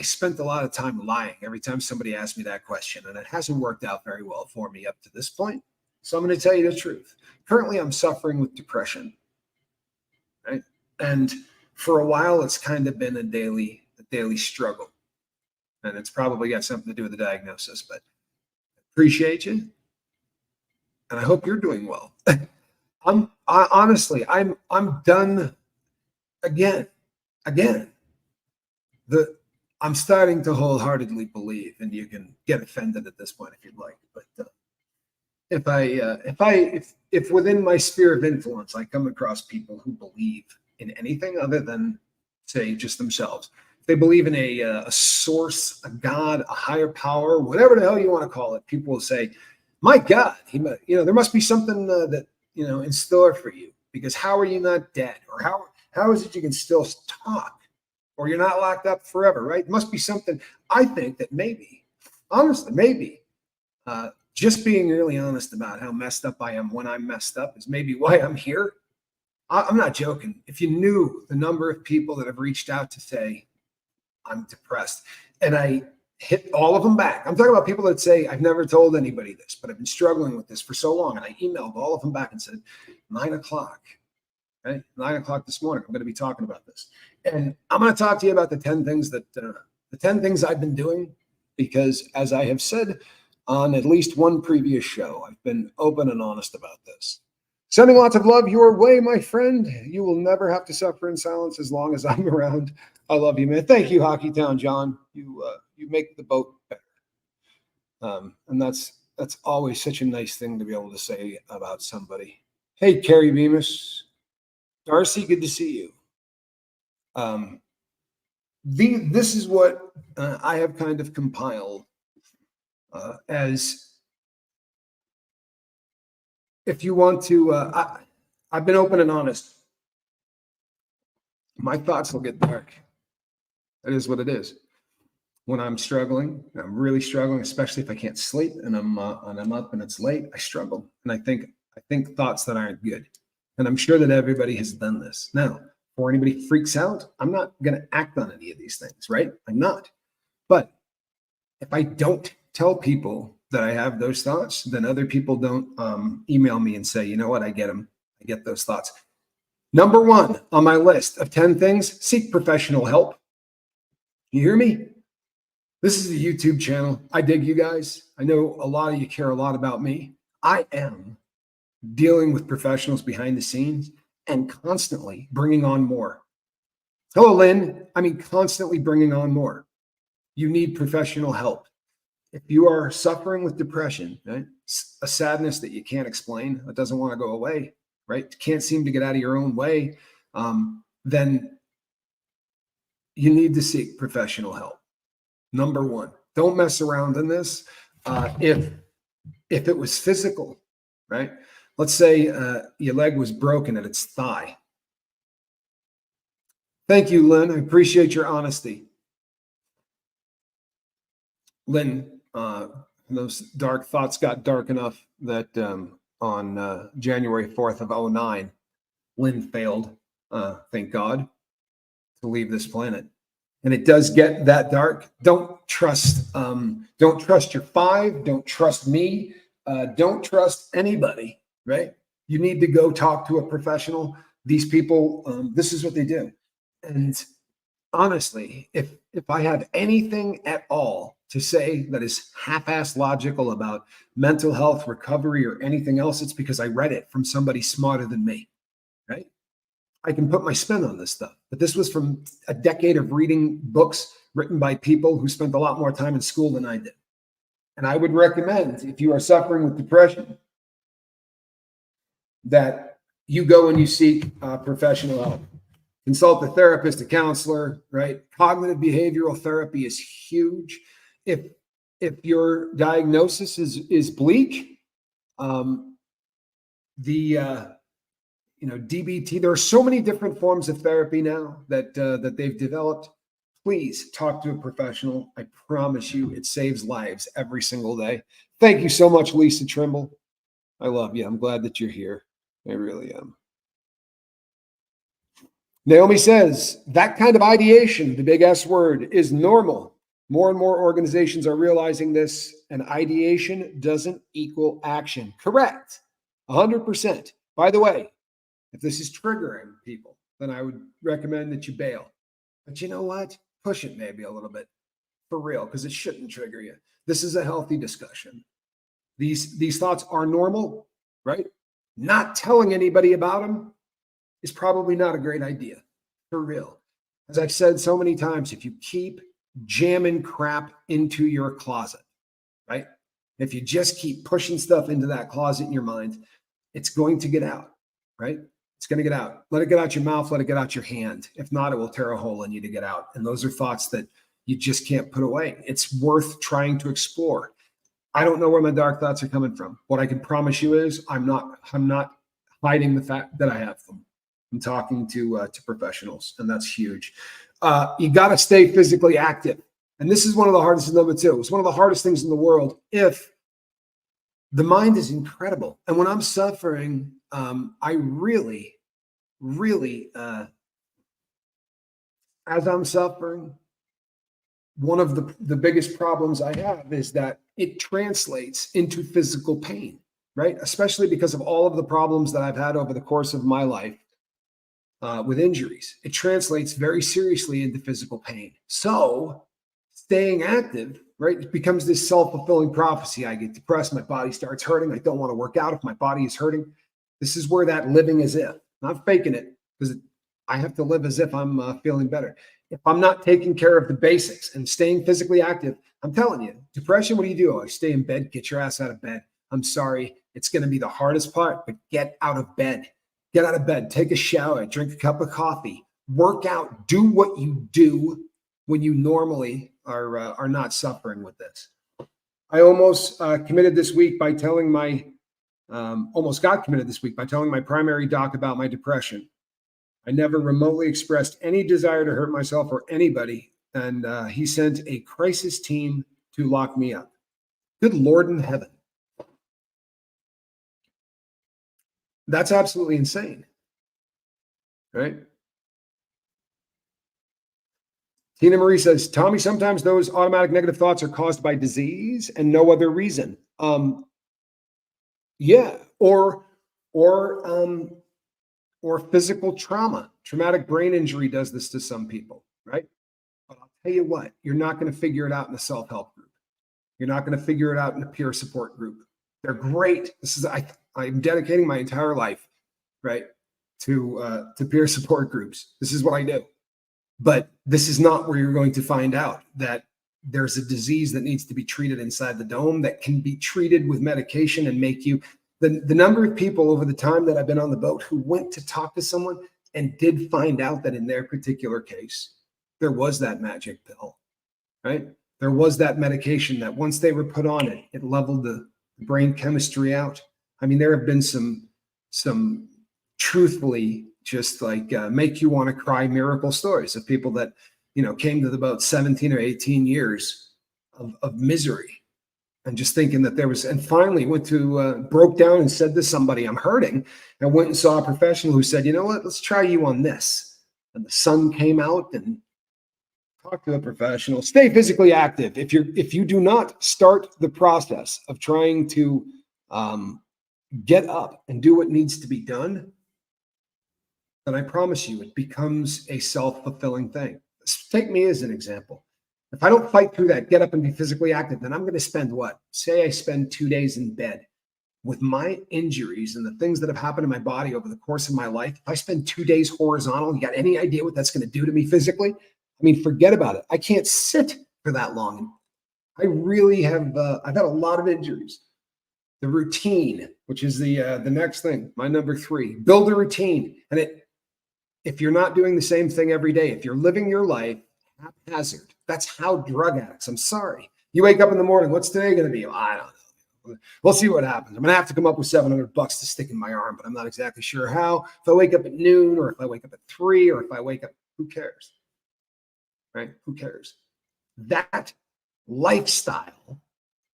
spent a lot of time lying every time somebody asked me that question, and it hasn't worked out very well for me up to this point. So I'm going to tell you the truth. Currently, I'm suffering with depression, right? And for a while, it's kind of been a daily struggle. And it's probably got something to do with the diagnosis, but appreciate you. And I hope you're doing well. Honestly, I'm done again. I'm starting to wholeheartedly believe, and you can get offended at this point if you'd like. But if within my sphere of influence, I come across people who believe in anything other than, say, just themselves, if they believe in a source, a God, a higher power, whatever the hell you want to call it, people will say, my God, there must be something that, in store for you, because how are you not dead? Or how is it you can still talk? or you're not locked up forever, right? It must be something. I think that maybe, honestly, maybe just being really honest about how messed up I am when I'm messed up is maybe why I'm here. I'm not joking. If you knew the number of people that have reached out to say, I'm depressed, and I hit all of them back. I'm talking about people that say, I've never told anybody this, but I've been struggling with this for so long. And I emailed all of them back and said, 9 o'clock, okay? 9 o'clock this morning, I'm going to be talking about this. And I'm going to talk to you about the 10 things that, the 10 things I've been doing, because as I have said on at least one previous show, I've been open and honest about this. Sending lots of love your way, my friend. You will never have to suffer in silence as long as I'm around. I love you, man. Thank you, Hockey Town John. You make the boat better. And that's always such a nice thing to be able to say about somebody. Hey, Carrie Bemis. Darcy, good to see you. This is what I have kind of compiled as, if you want to, I've been open and honest. My thoughts will get dark. It is what it is. When I'm struggling, I'm really struggling, especially if I can't sleep and I'm up and it's late, I struggle. And I think thoughts that aren't good. And I'm sure that everybody has done this. Now, before anybody freaks out, I'm not going to act on any of these things, right? I'm not. But if I don't tell people that I have those thoughts, then other people don't email me and say, you know what, I get them. I get those thoughts. Number 1 on my list of 10 things, seek professional help. You hear me? This is a YouTube channel. I dig you guys. I know a lot of you care a lot about me. I am dealing with professionals behind the scenes and constantly bringing on more. Hello, Lynn. I mean, constantly bringing on more. You need professional help. If you are suffering with depression, right, a sadness that you can't explain, that doesn't want to go away, right? Can't seem to get out of your own way, then you need to seek professional help. Number 1, don't mess around in this. If it was physical, right? Let's say your leg was broken at its thigh. Thank you, Lynn. I appreciate your honesty. Lynn, those dark thoughts got dark enough that on January 4th of 2009, Lynn failed, thank God, to leave this planet. And it does get that dark. Don't trust your 5. Don't trust me. Don't trust anybody, right? You need to go talk to a professional. These people, this is what they do. And honestly, if I have anything at all to say that is half-assed logical about mental health, recovery, or anything else, it's because I read it from somebody smarter than me, right? I can put my spin on this stuff, but this was from a decade of reading books written by people who spent a lot more time in school than I did. And I would recommend, if you are suffering with depression, that you go and you seek professional help. Consult a therapist, a counselor, right? Cognitive behavioral therapy is huge. If your diagnosis is bleak, DBT, there are so many different forms of therapy now that they've developed. Please talk to a professional. I promise you, it saves lives every single day. Thank you so much, Lisa Trimble. I love you. I'm glad that you're here. I really am. Naomi says, that kind of ideation, the big S word, is normal. More and more organizations are realizing this, and ideation doesn't equal action. Correct. 100%. By the way, if this is triggering people, then I would recommend that you bail. But you know what? Push it maybe a little bit for real, because it shouldn't trigger you. This is a healthy discussion. These thoughts are normal, right? Not telling anybody about them is probably not a great idea, for real. As I've said so many times, if you keep jamming crap into your closet, right? If you just keep pushing stuff into that closet in your mind, it's going to get out, right? It's going to get out. Let it get out your mouth. Let it get out your hand. If not, it will tear a hole in you to get out. And those are thoughts that you just can't put away. It's worth trying to explore. I don't know where my dark thoughts are coming from. What I can promise you is I'm not hiding the fact that I have them. I'm talking to professionals, and that's huge. You got to stay physically active. And this is one of the hardest, number two. It's one of the hardest things in the world. If the mind is incredible. And when I'm suffering, I really, as I'm suffering, one of the biggest problems I have is that it translates into physical pain, right? Especially because of all of the problems that I've had over the course of my life with injuries. It translates very seriously into physical pain. So staying active, right, it becomes this self-fulfilling prophecy. I get depressed, my body starts hurting. I don't want to work out if my body is hurting. This is where that living as if, not faking it, because I have to live as if I'm feeling better. If I'm not taking care of the basics and staying physically active, I'm telling you, depression, what do? I stay in bed, get your ass out of bed. I'm sorry, it's going to be the hardest part, but get out of bed. Get out of bed, take a shower, drink a cup of coffee, work out, do what you do when you normally are not suffering with this. I almost committed this week by telling my, almost got committed this week by telling my primary doc about my depression. I never remotely expressed any desire to hurt myself or anybody, and he sent a crisis team to lock me up. Good Lord in heaven. That's absolutely insane, right? Tina Marie says, Tommy, sometimes those automatic negative thoughts are caused by disease and no other reason. Yeah, or physical trauma. Traumatic brain injury does this to some people, right? But I'll tell you what, you're not going to figure it out in a self-help group. You're not going to figure it out in a peer support group. They're great. This is I'm dedicating my entire life, right, to peer support groups. This is what I do. But this is not where you're going to find out that there's a disease that needs to be treated inside the dome that can be treated with medication and make you. The number of people over the time that I've been on the boat who went to talk to someone and did find out that in their particular case, there was that magic pill, right? There was that medication that once they were put on it, it leveled the brain chemistry out. I mean, there have been some truthfully just like make you want to cry miracle stories of people that, came to about 17 or 18 years of misery and just thinking that there was, and finally went to, broke down and said to somebody, I'm hurting, and went and saw a professional who said, you know what, let's try you on this. And the sun came out and talk to a professional. Stay physically active. If you do not start the process of trying to get up and do what needs to be done, then I promise you it becomes a self-fulfilling thing. Take me as an example. If I don't fight through that, get up and be physically active, then I'm going to spend what? Say I spend 2 days in bed. With my injuries and the things that have happened in my body over the course of my life, if I spend 2 days horizontal, you got any idea what that's going to do to me physically? I mean, forget about it. I can't sit for that long. I really have, I've had a lot of injuries. The routine, which is the next thing, my number 3, build a routine. And if you're not doing the same thing every day, if you're living your life haphazard, that's how drug addicts, I'm sorry. You wake up in the morning, what's today going to be? I don't know. We'll see what happens. I'm going to have to come up with $700 to stick in my arm, but I'm not exactly sure how. If I wake up at noon, or if I wake up at 3, or if I wake up, who cares? Right? Who cares? That lifestyle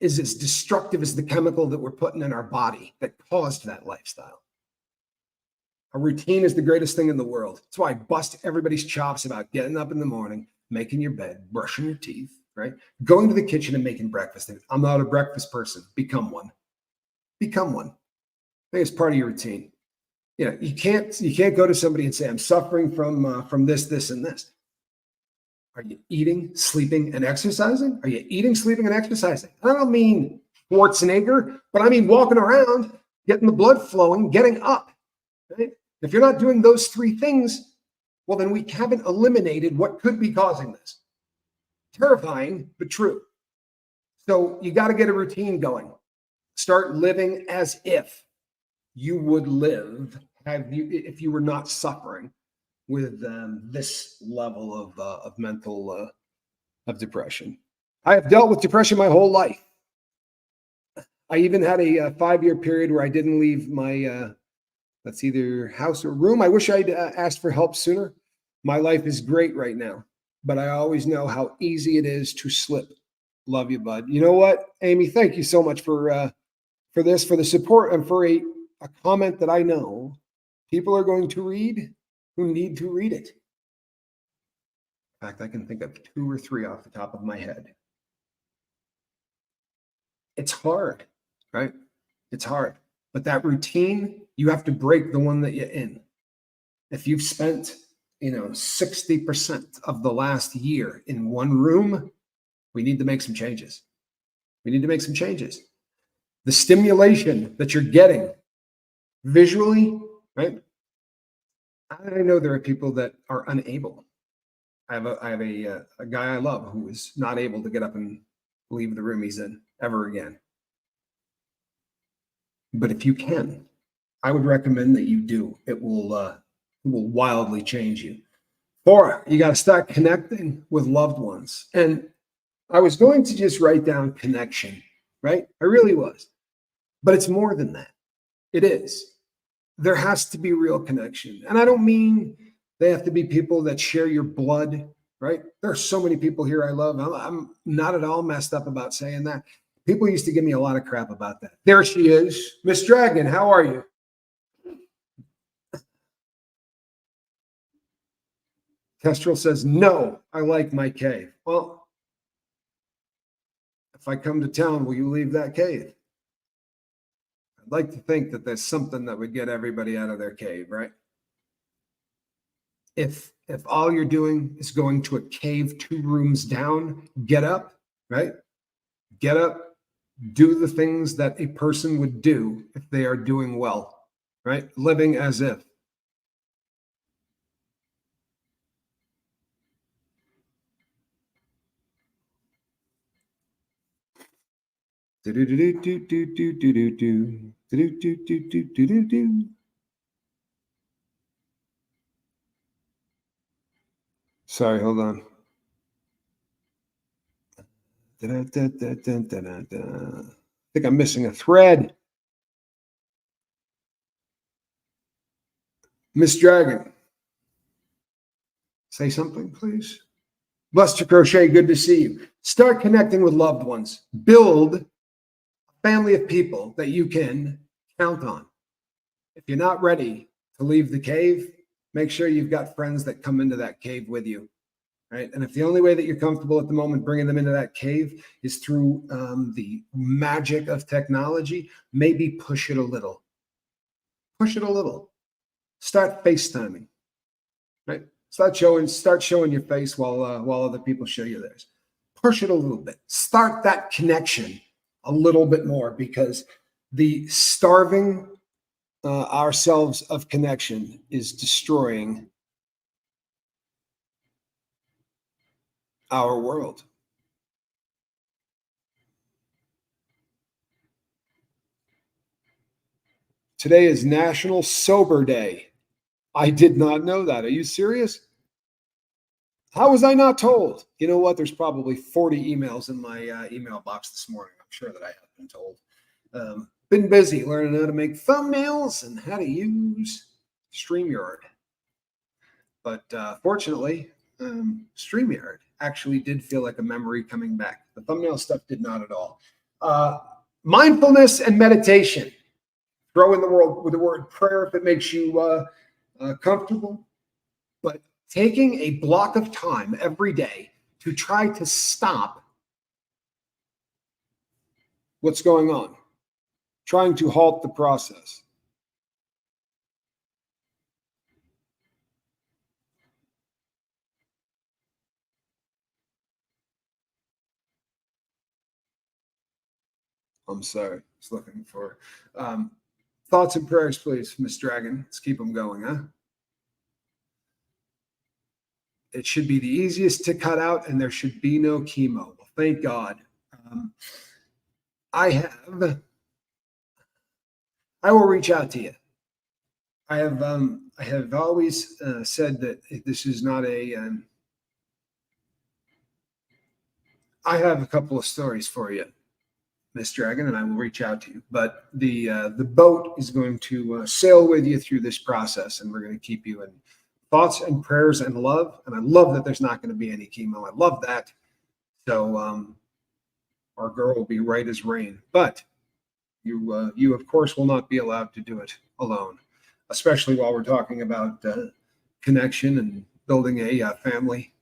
is as destructive as the chemical that we're putting in our body that caused that lifestyle. A routine is the greatest thing in the world. That's why I bust everybody's chops about getting up in the morning, making your bed, brushing your teeth, right? Going to the kitchen and making breakfast. I'm not a breakfast person. Become one. Become one. I think it's part of your routine. You can't go to somebody and say, I'm suffering from this, and this. Are you eating, sleeping, and exercising? Are you eating, sleeping, and exercising? I don't mean Schwarzenegger, but I mean walking around, getting the blood flowing, getting up. Right? If you're not doing those 3 things, well, then we haven't eliminated what could be causing this. Terrifying, but true. So you got to get a routine going. Start living as if you would live if you were not suffering with this level of mental of depression. I have dealt with depression my whole life. I even had a 5-year period where I didn't leave my That's either house or room. I wish I'd asked for help sooner. My life is great right now, but I always know how easy it is to slip. Love you, bud. You know what, Amy? Thank you so much for this, for the support, and for a comment that I know people are going to read who need to read it. In fact, I can think of 2 or 3 off the top of my head. It's hard, right? It's hard. But that routine, you have to break the one that you're in. If you've spent, 60% of the last year in one room, we need to make some changes. We need to make some changes. The stimulation that you're getting visually, right? I know there are people that are unable. I have a guy I love who is not able to get up and leave the room he's in ever again. But if you can, I would recommend that you do. It will wildly change you. 4, you got to start connecting with loved ones. And I was going to just write down connection, right? I really was. But it's more than that. It is. There has to be real connection. And I don't mean they have to be people that share your blood, right? There are so many people here I love. I'm not at all messed up about saying that. People used to give me a lot of crap about that. There she is. Miss Dragon, how are you? Kestrel says, no, I like my cave. Well, if I come to town, will you leave that cave? I'd like to think that there's something that would get everybody out of their cave, right? If all you're doing is going to a cave 2 rooms down, get up, right? Get up, do the things that a person would do if they are doing well, right? Living as if. Sorry, hold on. I think I'm missing a thread. Miss Dragon, say something, please. Buster Crochet, good to see you. Start connecting with loved ones. Build a family of people that you can count on. If you're not ready to leave the cave, make sure you've got friends that come into that cave with you, right? And if the only way that you're comfortable at the moment bringing them into that cave is through the magic of technology, maybe push it a little. Push it a little. Start FaceTiming, right? Start showing your face while other people show you theirs. Push it a little bit. Start that connection a little bit more, because the starving ourselves of connection is destroying our world. Today is National Sober Day. I did not know that. Are you serious? How was I not told? You know what? There's probably 40 emails in my email box this morning. I'm sure that I have been told. Been busy learning how to make thumbnails and how to use StreamYard. But fortunately, StreamYard actually did feel like a memory coming back. The thumbnail stuff did not at all. Mindfulness and meditation. Throw in the word prayer if it makes you comfortable. But taking a block of time every day to try to stop what's going on, trying to halt the process. I'm sorry. I was looking for thoughts and prayers, please, Miss Dragon. Let's keep them going, huh? It should be the easiest to cut out, and there should be no chemo. Well, thank God. I will reach out to you. I have always said that this is not a. I have a couple of stories for you. Miss Dragon, and I will reach out to you. But the boat is going to sail with you through this process, and we're going to keep you in thoughts and prayers and love. And I love that there's not going to be any chemo. I love that. So our girl will be right as rain. But you of course will not be allowed to do it alone, especially while we're talking about connection and building a family.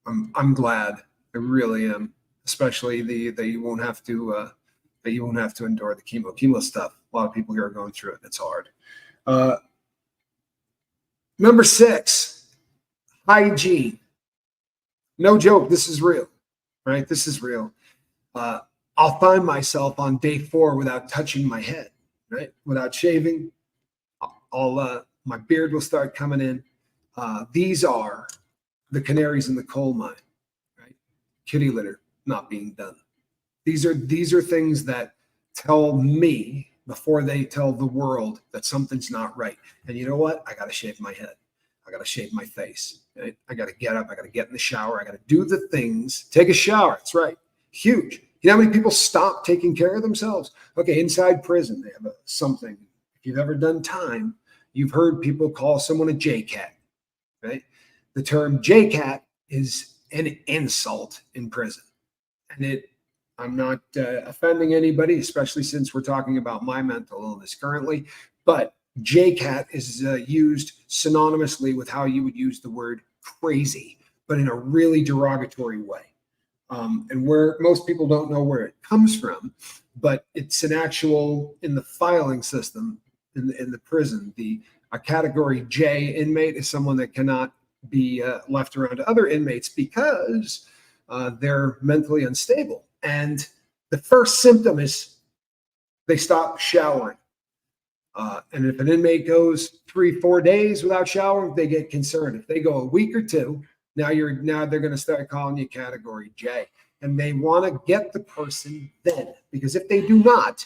I'm glad. I really am, especially that you won't have to endure the chemo stuff. A lot of people here are going through it. It's hard. Number 6, hygiene. No joke. This is real, right? This is real. I'll find myself on day 4 without touching my head, right? Without shaving. My beard will start coming in. These are the canaries in the coal mine, right? Kitty litter not being done. These are things that tell me before they tell the world that something's not right. And you know what? I got to shave my head. I got to shave my face. Right? I got to get up. I got to get in the shower. I got to do the things. Take a shower. That's right. Huge. You know how many people stop taking care of themselves? Okay, inside prison, they have something. If you've ever done time, you've heard people call someone a J-cat, right? The term J-cat is an insult in prison. And I'm not offending anybody, especially since we're talking about my mental illness currently, but J-cat is used synonymously with how you would use the word crazy, but in a really derogatory way. And where most people don't know where it comes from, but it's an actual, in the filing system in the prison, a category J inmate is someone that cannot be left around other inmates because they're mentally unstable. And the first symptom is they stop showering. And if an inmate goes 3-4 days without showering, they get concerned. If they go a week or 2, now they're going to start calling you category J. And they want to get the person then, because if they do not,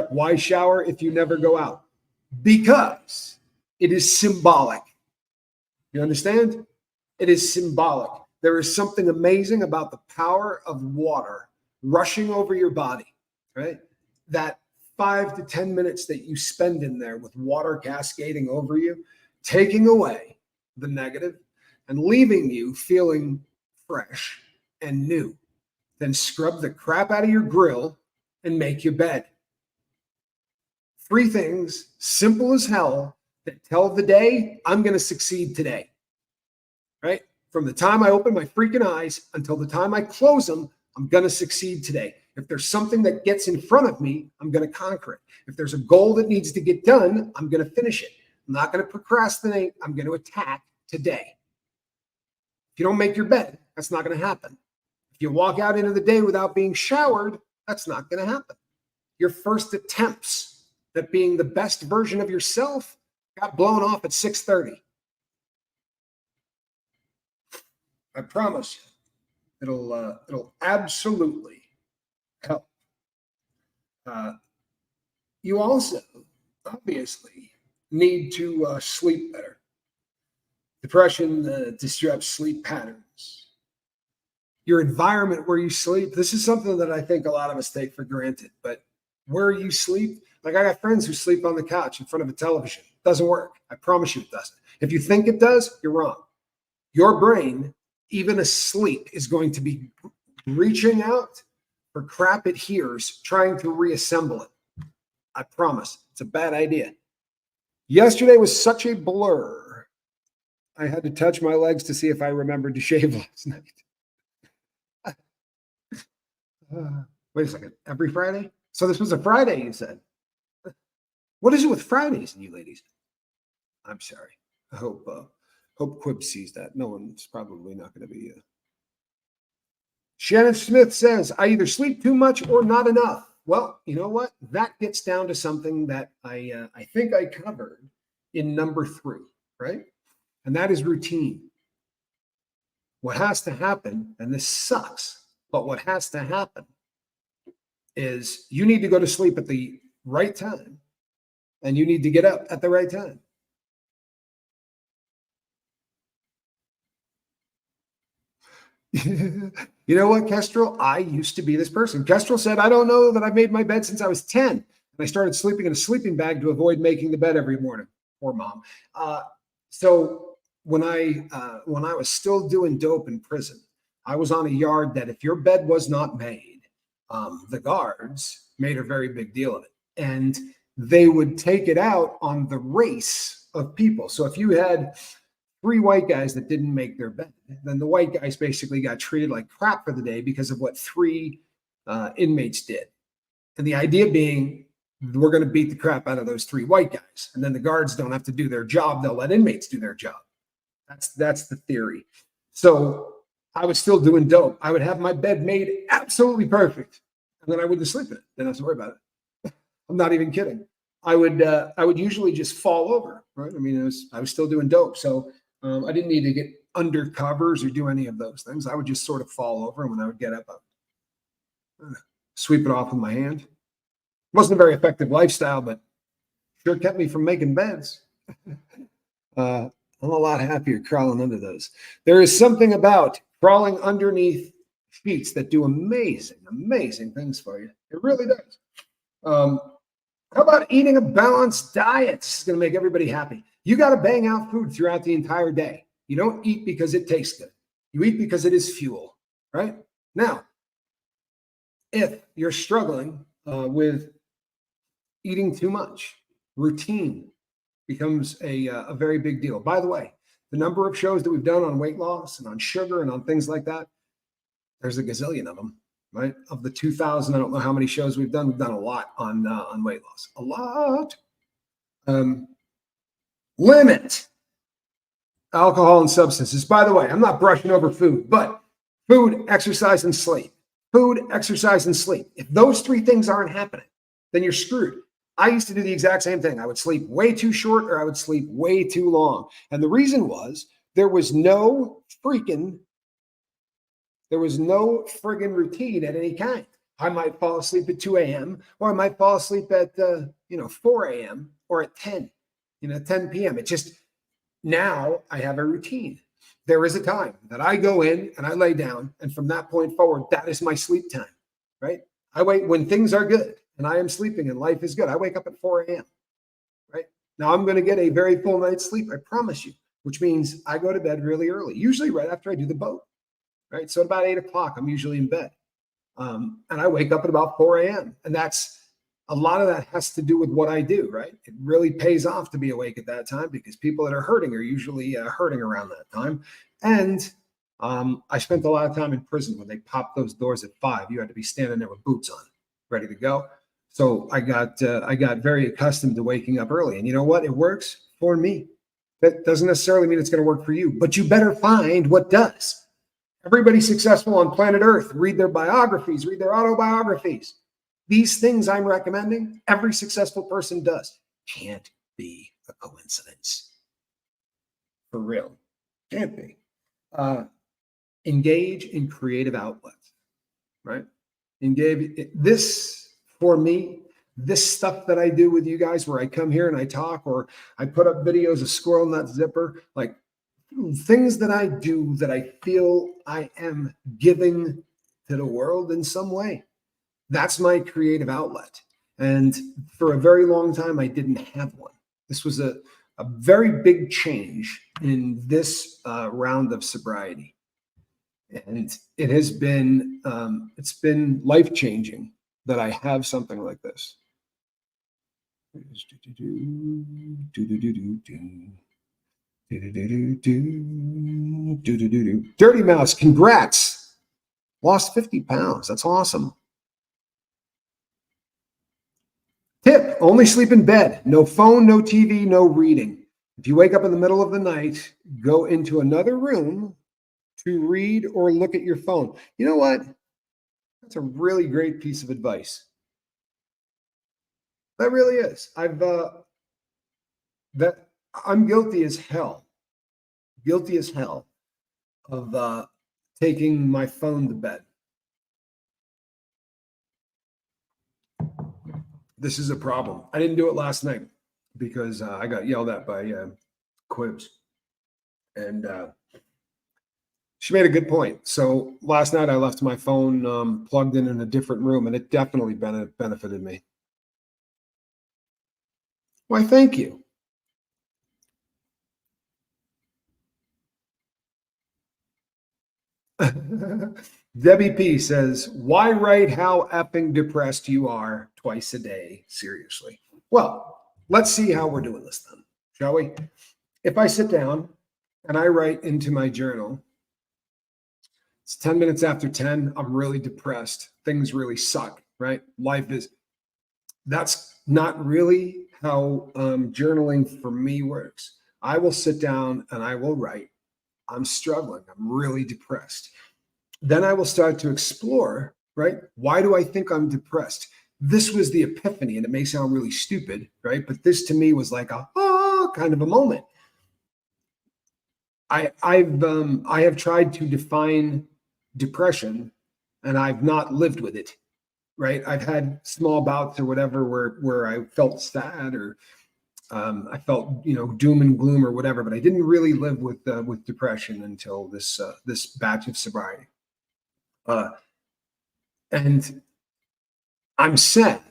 why shower if you never go out? Because it is symbolic. You understand? It is symbolic. There is something amazing about the power of water rushing over your body, right? That 5 to 10 minutes that you spend in there with water cascading over you, taking away the negative and leaving you feeling fresh and new. Then scrub the crap out of your grill and make your bed. 3 things, simple as hell, that tell the day I'm going to succeed today, right? From the time I open my freaking eyes until the time I close them, I'm going to succeed today. If there's something that gets in front of me, I'm going to conquer it. If there's a goal that needs to get done, I'm going to finish it. I'm not going to procrastinate. I'm going to attack today. If you don't make your bed, that's not going to happen. If you walk out into the day without being showered, that's not going to happen. Your first attempts at being the best version of yourself got blown off at 6:30. I promise you, it'll absolutely help. You also obviously need to sleep better. Depression disrupts sleep patterns. Your environment where you sleep, this is something that I think a lot of us take for granted, but where you sleep, like I got friends who sleep on the couch in front of a television. It doesn't work. I promise you it doesn't. If you think it does, you're wrong. Your brain, even asleep, is going to be reaching out for crap it hears, trying to reassemble it. I promise. It's a bad idea. Yesterday was such a blur. I had to touch my legs to see if I remembered to shave last night. Wait a second. Every Friday? So this was a Friday, you said. What is it with Fridays and you ladies? I'm sorry. I hope Quib sees that. No one's probably not going to be. Shannon Smith says, I either sleep too much or not enough. Well, you know what? That gets down to something that I think I covered in number 3, right? And that is routine. What has to happen, and this sucks, but what has to happen is you need to go to sleep at the right time and you need to get up at the right time. . You know what, Kestrel? I used to be this person. Kestrel said, I don't know that I've made my bed since I was 10. And I started sleeping in a sleeping bag to avoid making the bed every morning. Poor mom. So when I was still doing dope in prison, I was on a yard that if your bed was not made, the guards made a very big deal of it. And they would take it out on the race of people. So if you had 3 white guys that didn't make their bed, then the white guys basically got treated like crap for the day because of what 3 inmates did. And the idea being, we're going to beat the crap out of those 3 white guys. And then the guards don't have to do their job. They'll let inmates do their job. That's the theory. So I was still doing dope. I would have my bed made absolutely perfect. And then I wouldn't sleep in it. Didn't have to worry about it. I'm not even kidding. I would usually just fall over, right? I mean, I was still doing dope. So I didn't need to get under covers or do any of those things. I would just sort of fall over. And when I would get up, I would sweep it off with my hand. It wasn't a very effective lifestyle, but sure kept me from making beds. I'm a lot happier crawling under those. There is something about crawling underneath sheets that do amazing, amazing things for you. It really does. How about eating a balanced diet? It's going to make everybody happy. You got to bang out food throughout the entire day. You don't eat because it tastes good. You eat because it is fuel, right? Now, if you're struggling with eating too much, routine becomes a very big deal. By the way, the number of shows that we've done on weight loss and on sugar and on things like that, there's a gazillion of them, right? Of the 2,000, I don't know how many shows we've done. We've done a lot on weight loss. A lot. Limit alcohol and substances. By the way, I'm not brushing over food, but food, exercise, and sleep. Food, exercise, and sleep. If those 3 things aren't happening, then you're screwed. I used to do the exact same thing. I would sleep way too short or I would sleep way too long. And the reason was there was no friggin' routine at any kind. I might fall asleep at 2 a.m. or I might fall asleep at 4 a.m. or at 10 p.m. It just, now I have a routine. There is a time that I go in and I lay down, and from that point forward, that is my sleep time, right? I wait when things are good and I am sleeping and life is good. I wake up at 4 a.m., right? Now I'm going to get a very full night's sleep, I promise you, which means I go to bed really early, usually right after I do the boat, right? So at about 8 o'clock, I'm usually in bed. And I wake up at about 4 a.m. And a lot of that has to do with what I do, right? It really pays off to be awake at that time because people that are hurting are usually hurting around that time. And I spent a lot of time in prison when they popped those doors at 5. You had to be standing there with boots on, ready to go. So I got very accustomed to waking up early. And you know what? It works for me. That doesn't necessarily mean it's going to work for you, but you better find what does. Everybody successful on planet Earth, read their biographies, read their autobiographies. These things I'm recommending, every successful person does. Can't be a coincidence. For real. Can't be. Engage in creative outlets, right? Engage. This, for me, this stuff that I do with you guys where I come here and I talk or I put up videos of Squirrell Nut Zipper, like things that I do that I feel I am giving to the world in some way. That's my creative outlet. And for a very long time, I didn't have one. This was a very big change in this round of sobriety. And it has been, it's been life-changing that I have something like this. Dirty Mouse, congrats. Lost 50 pounds. That's awesome. Tip, only sleep in bed. No phone, no TV, no reading. If you wake up in the middle of the night, go into another room to read or look at your phone. You know what? That's a really great piece of advice. That really is. I'm guilty as hell. Guilty as hell of taking my phone to bed. This is a problem. I didn't do it last night because I got yelled at by Quibs. And She made a good point. So last night I left my phone plugged in a different room, and it definitely benefited me. Why, thank you. Debbie P says, why write how effing depressed you are twice a day? Seriously. Well, let's see how we're doing this then, shall we? If I sit down and I write into my journal, it's 10 minutes after 10, I'm really depressed. Things really suck, right? That's not really how journaling for me works. I will sit down and I will write, I'm struggling. I'm really depressed. Then I will start to explore, right? Why do I think I'm depressed? This was the epiphany, and it may sound really stupid, right? But this to me was like a kind of a moment. I have tried to define depression, and I've not lived with it, right? I've had small bouts or whatever where I felt sad or I felt doom and gloom or whatever, but I didn't really live with depression until this batch of sobriety. And I'm sad,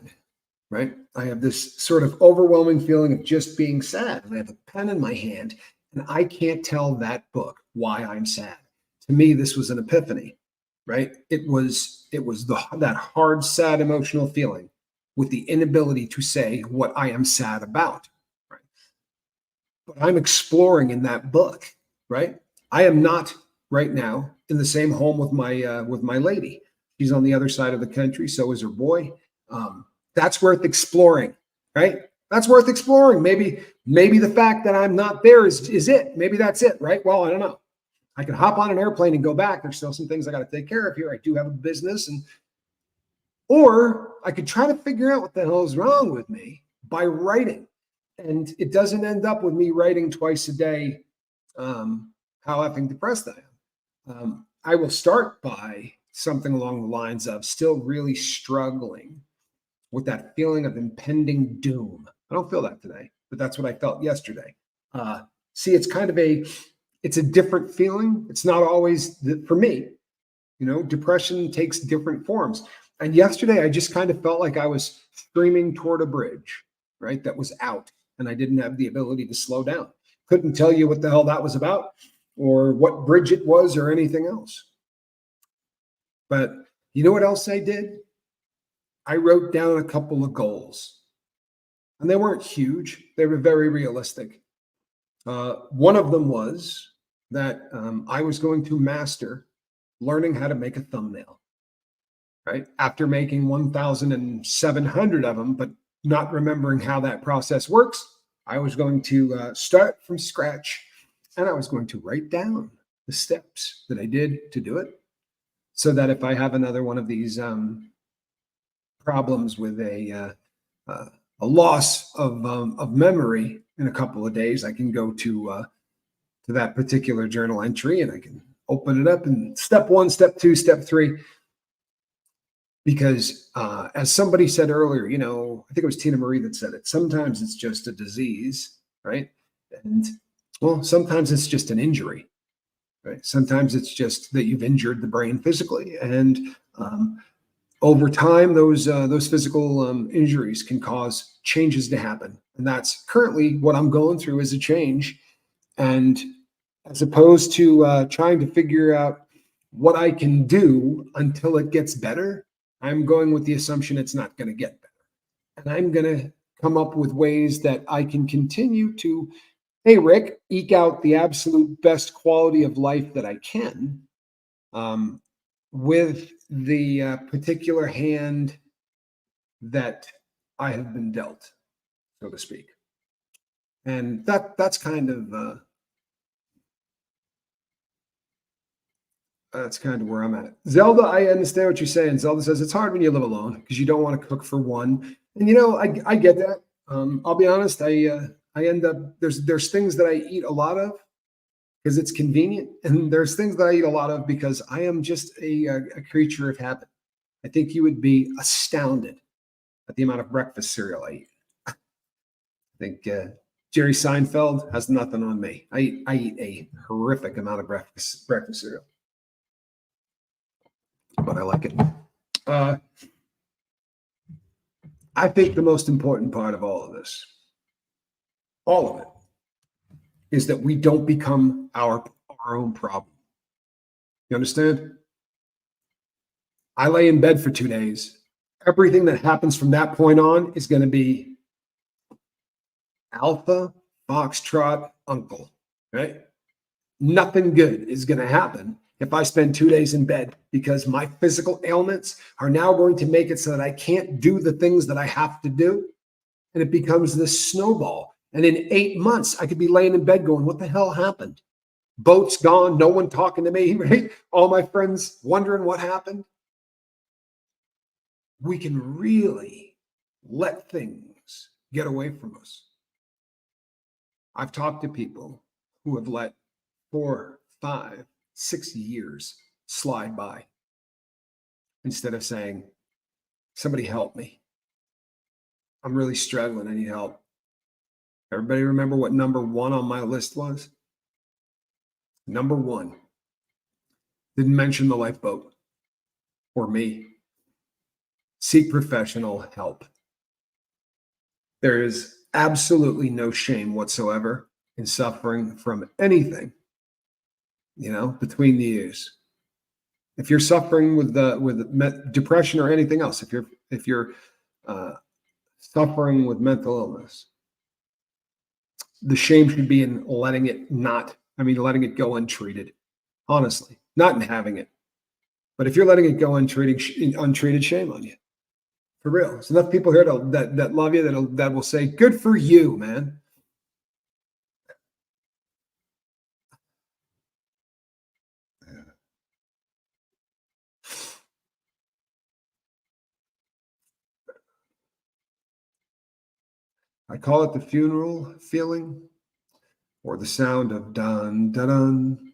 right? I have this sort of overwhelming feeling of just being sad. And I have a pen in my hand, and I can't tell that book why I'm sad. To me, this was an epiphany, right? It was that hard, sad emotional feeling with the inability to say what I am sad about, right? But I'm exploring in that book, right? I am not right now in the same home with my lady. She's on the other side of the country. So is her boy. That's worth exploring, right? That's worth exploring. Maybe the fact that I'm not there is it. Maybe that's it, right? Well, I don't know. I can hop on an airplane and go back. There's still some things I got to take care of here. I do have a business, or I could try to figure out what the hell is wrong with me by writing. And it doesn't end up with me writing twice a day how effing depressed I am. I will start by something along the lines of still really struggling with that feeling of impending doom. I don't feel that today, but that's what I felt yesterday. See, it's a different feeling. It's not always for me. Depression takes different forms. And yesterday, I just kind of felt like I was streaming toward a bridge, right? That was out, and I didn't have the ability to slow down. Couldn't tell you what the hell that was about or what bridge it was or anything else. But you know what else I did? I wrote down a couple of goals, and they weren't huge. They were very realistic. One of them was that I was going to master learning how to make a thumbnail, right? After making 1,700 of them, but not remembering how that process works, I was going to start from scratch, and I was going to write down the steps that I did to do it, so that if I have another one of these problems with a loss of memory in a couple of days, I can go to that particular journal entry and I can open it up and step 1, step 2, step 3. Because as somebody said earlier, I think it was Tina Marie that said it. Sometimes it's just a disease, right? And well, sometimes it's just an injury, right? Sometimes it's just that you've injured the brain physically, and over time, those physical injuries can cause changes to happen. And that's currently what I'm going through is a change. And as opposed to trying to figure out what I can do until it gets better, I'm going with the assumption it's not going to get better. And I'm going to come up with ways that I can continue to, hey, Rick, eke out the absolute best quality of life that I can. With the particular hand that I have been dealt, so to speak. And that's kind of where I'm at. Zelda, I understand what you're saying. Zelda says it's hard when you live alone because you don't want to cook for one. And I get that. I'll be honest. I end up there's things that I eat a lot of because it's convenient. And there's things that I eat a lot of because I am just a creature of habit. I think you would be astounded at the amount of breakfast cereal I eat. I think Jerry Seinfeld has nothing on me. I eat a horrific amount of breakfast cereal. but I like it. I think the most important part of all of this, all of it, is that we don't become our own problem. You understand? I lay in bed for 2 days. Everything that happens from that point on is going to be Alpha Foxtrot Uncle, right? Nothing good is going to happen if I spend 2 days in bed, because my physical ailments are now going to make it so that I can't do the things that I have to do. And it becomes this snowball. And in 8 months, I could be laying in bed going, what the hell happened? Boat's gone. No one talking to me, right? All my friends wondering what happened. We can really let things get away from us. I've talked to people who have let 4, 5, 6 years slide by instead of saying, somebody help me. I'm really struggling. I need help. Everybody remember what number 1 on my list was? Number 1. Didn't mention the lifeboat or me. Seek professional help. There is absolutely no shame whatsoever in suffering from anything, between the ears. If you're suffering with depression or anything else, if you're suffering with mental illness, the shame should be in letting it go untreated. Honestly, not in having it. But if you're letting it go untreated, shame on you. For real. There's enough people here that love you that will say, good for you, man. I call it the funeral feeling, or the sound of dun, dun, dun,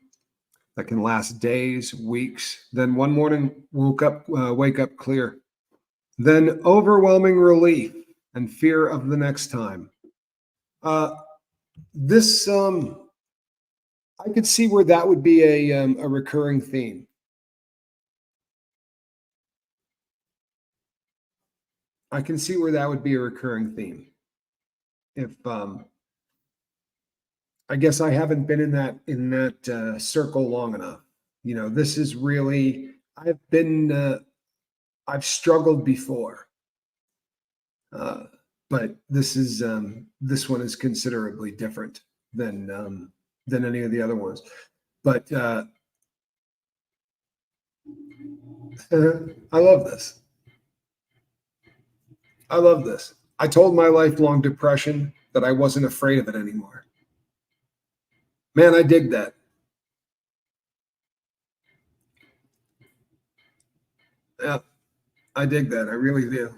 that can last days, weeks. Then one morning, wake up clear. Then overwhelming relief and fear of the next time. This I could see where that would be a recurring theme. I can see where that would be a recurring theme. If I guess I haven't been in that circle long enough. This is really, I've struggled before, but this one is considerably different than any of the other ones. But I love this. I love this. I told my lifelong depression that I wasn't afraid of it anymore. Man, I dig that. Yeah, I dig that. I really do.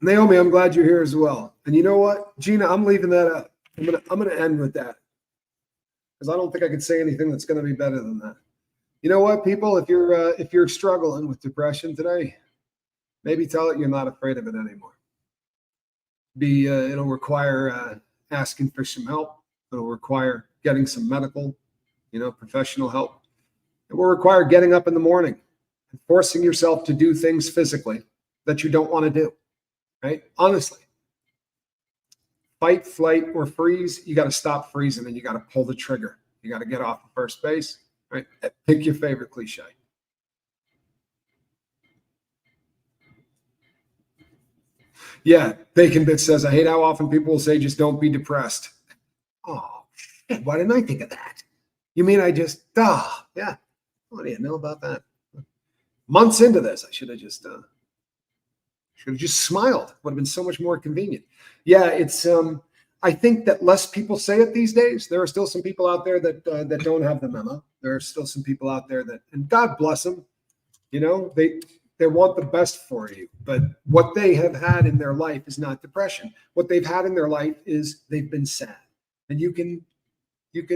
Naomi, I'm glad you're here as well. And you know what, Gina, I'm leaving that up. I'm gonna end with that, because I don't think I could say anything that's going to be better than that. You know what, people, if you're struggling with depression today, maybe tell it you're not afraid of it anymore. It'll require asking for some help. It'll require getting some medical, professional help. It will require getting up in the morning and forcing yourself to do things physically that you don't want to do, right? Honestly. Fight, flight, or freeze, you got to stop freezing and you got to pull the trigger. You got to get off the first base, right? Pick your favorite cliche. Yeah, Bacon Bit says, I hate how often people will say, just don't be depressed. Oh, shit, why didn't I think of that? You mean I just, yeah. What do you know about that? Months into this, I should have just smiled. Would have been so much more convenient. Yeah, it's, I think that less people say it these days. There are still some people out there that don't have the memo. There are still some people out there and God bless them, they want the best for you. But what they have had in their life is not depression. What they've had in their life is they've been sad. And you can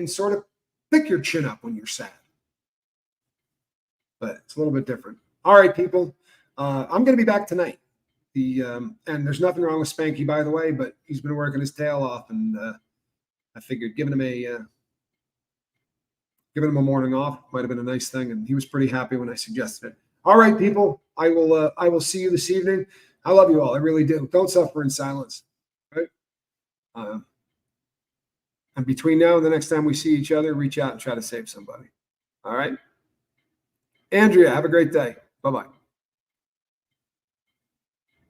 sort of pick your chin up when you're sad. But it's a little bit different. All right, people. I'm going to be back tonight. And there's nothing wrong with Spanky, by the way, but he's been working his tail off, and I figured giving him giving him a morning off. Might have been a nice thing, and he was pretty happy when I suggested it. All right, people, I will see you this evening. I love you all. I really do. Don't suffer in silence. Right? And between now and the next time we see each other, reach out and try to save somebody. All right? Andrea, have a great day. Bye-bye.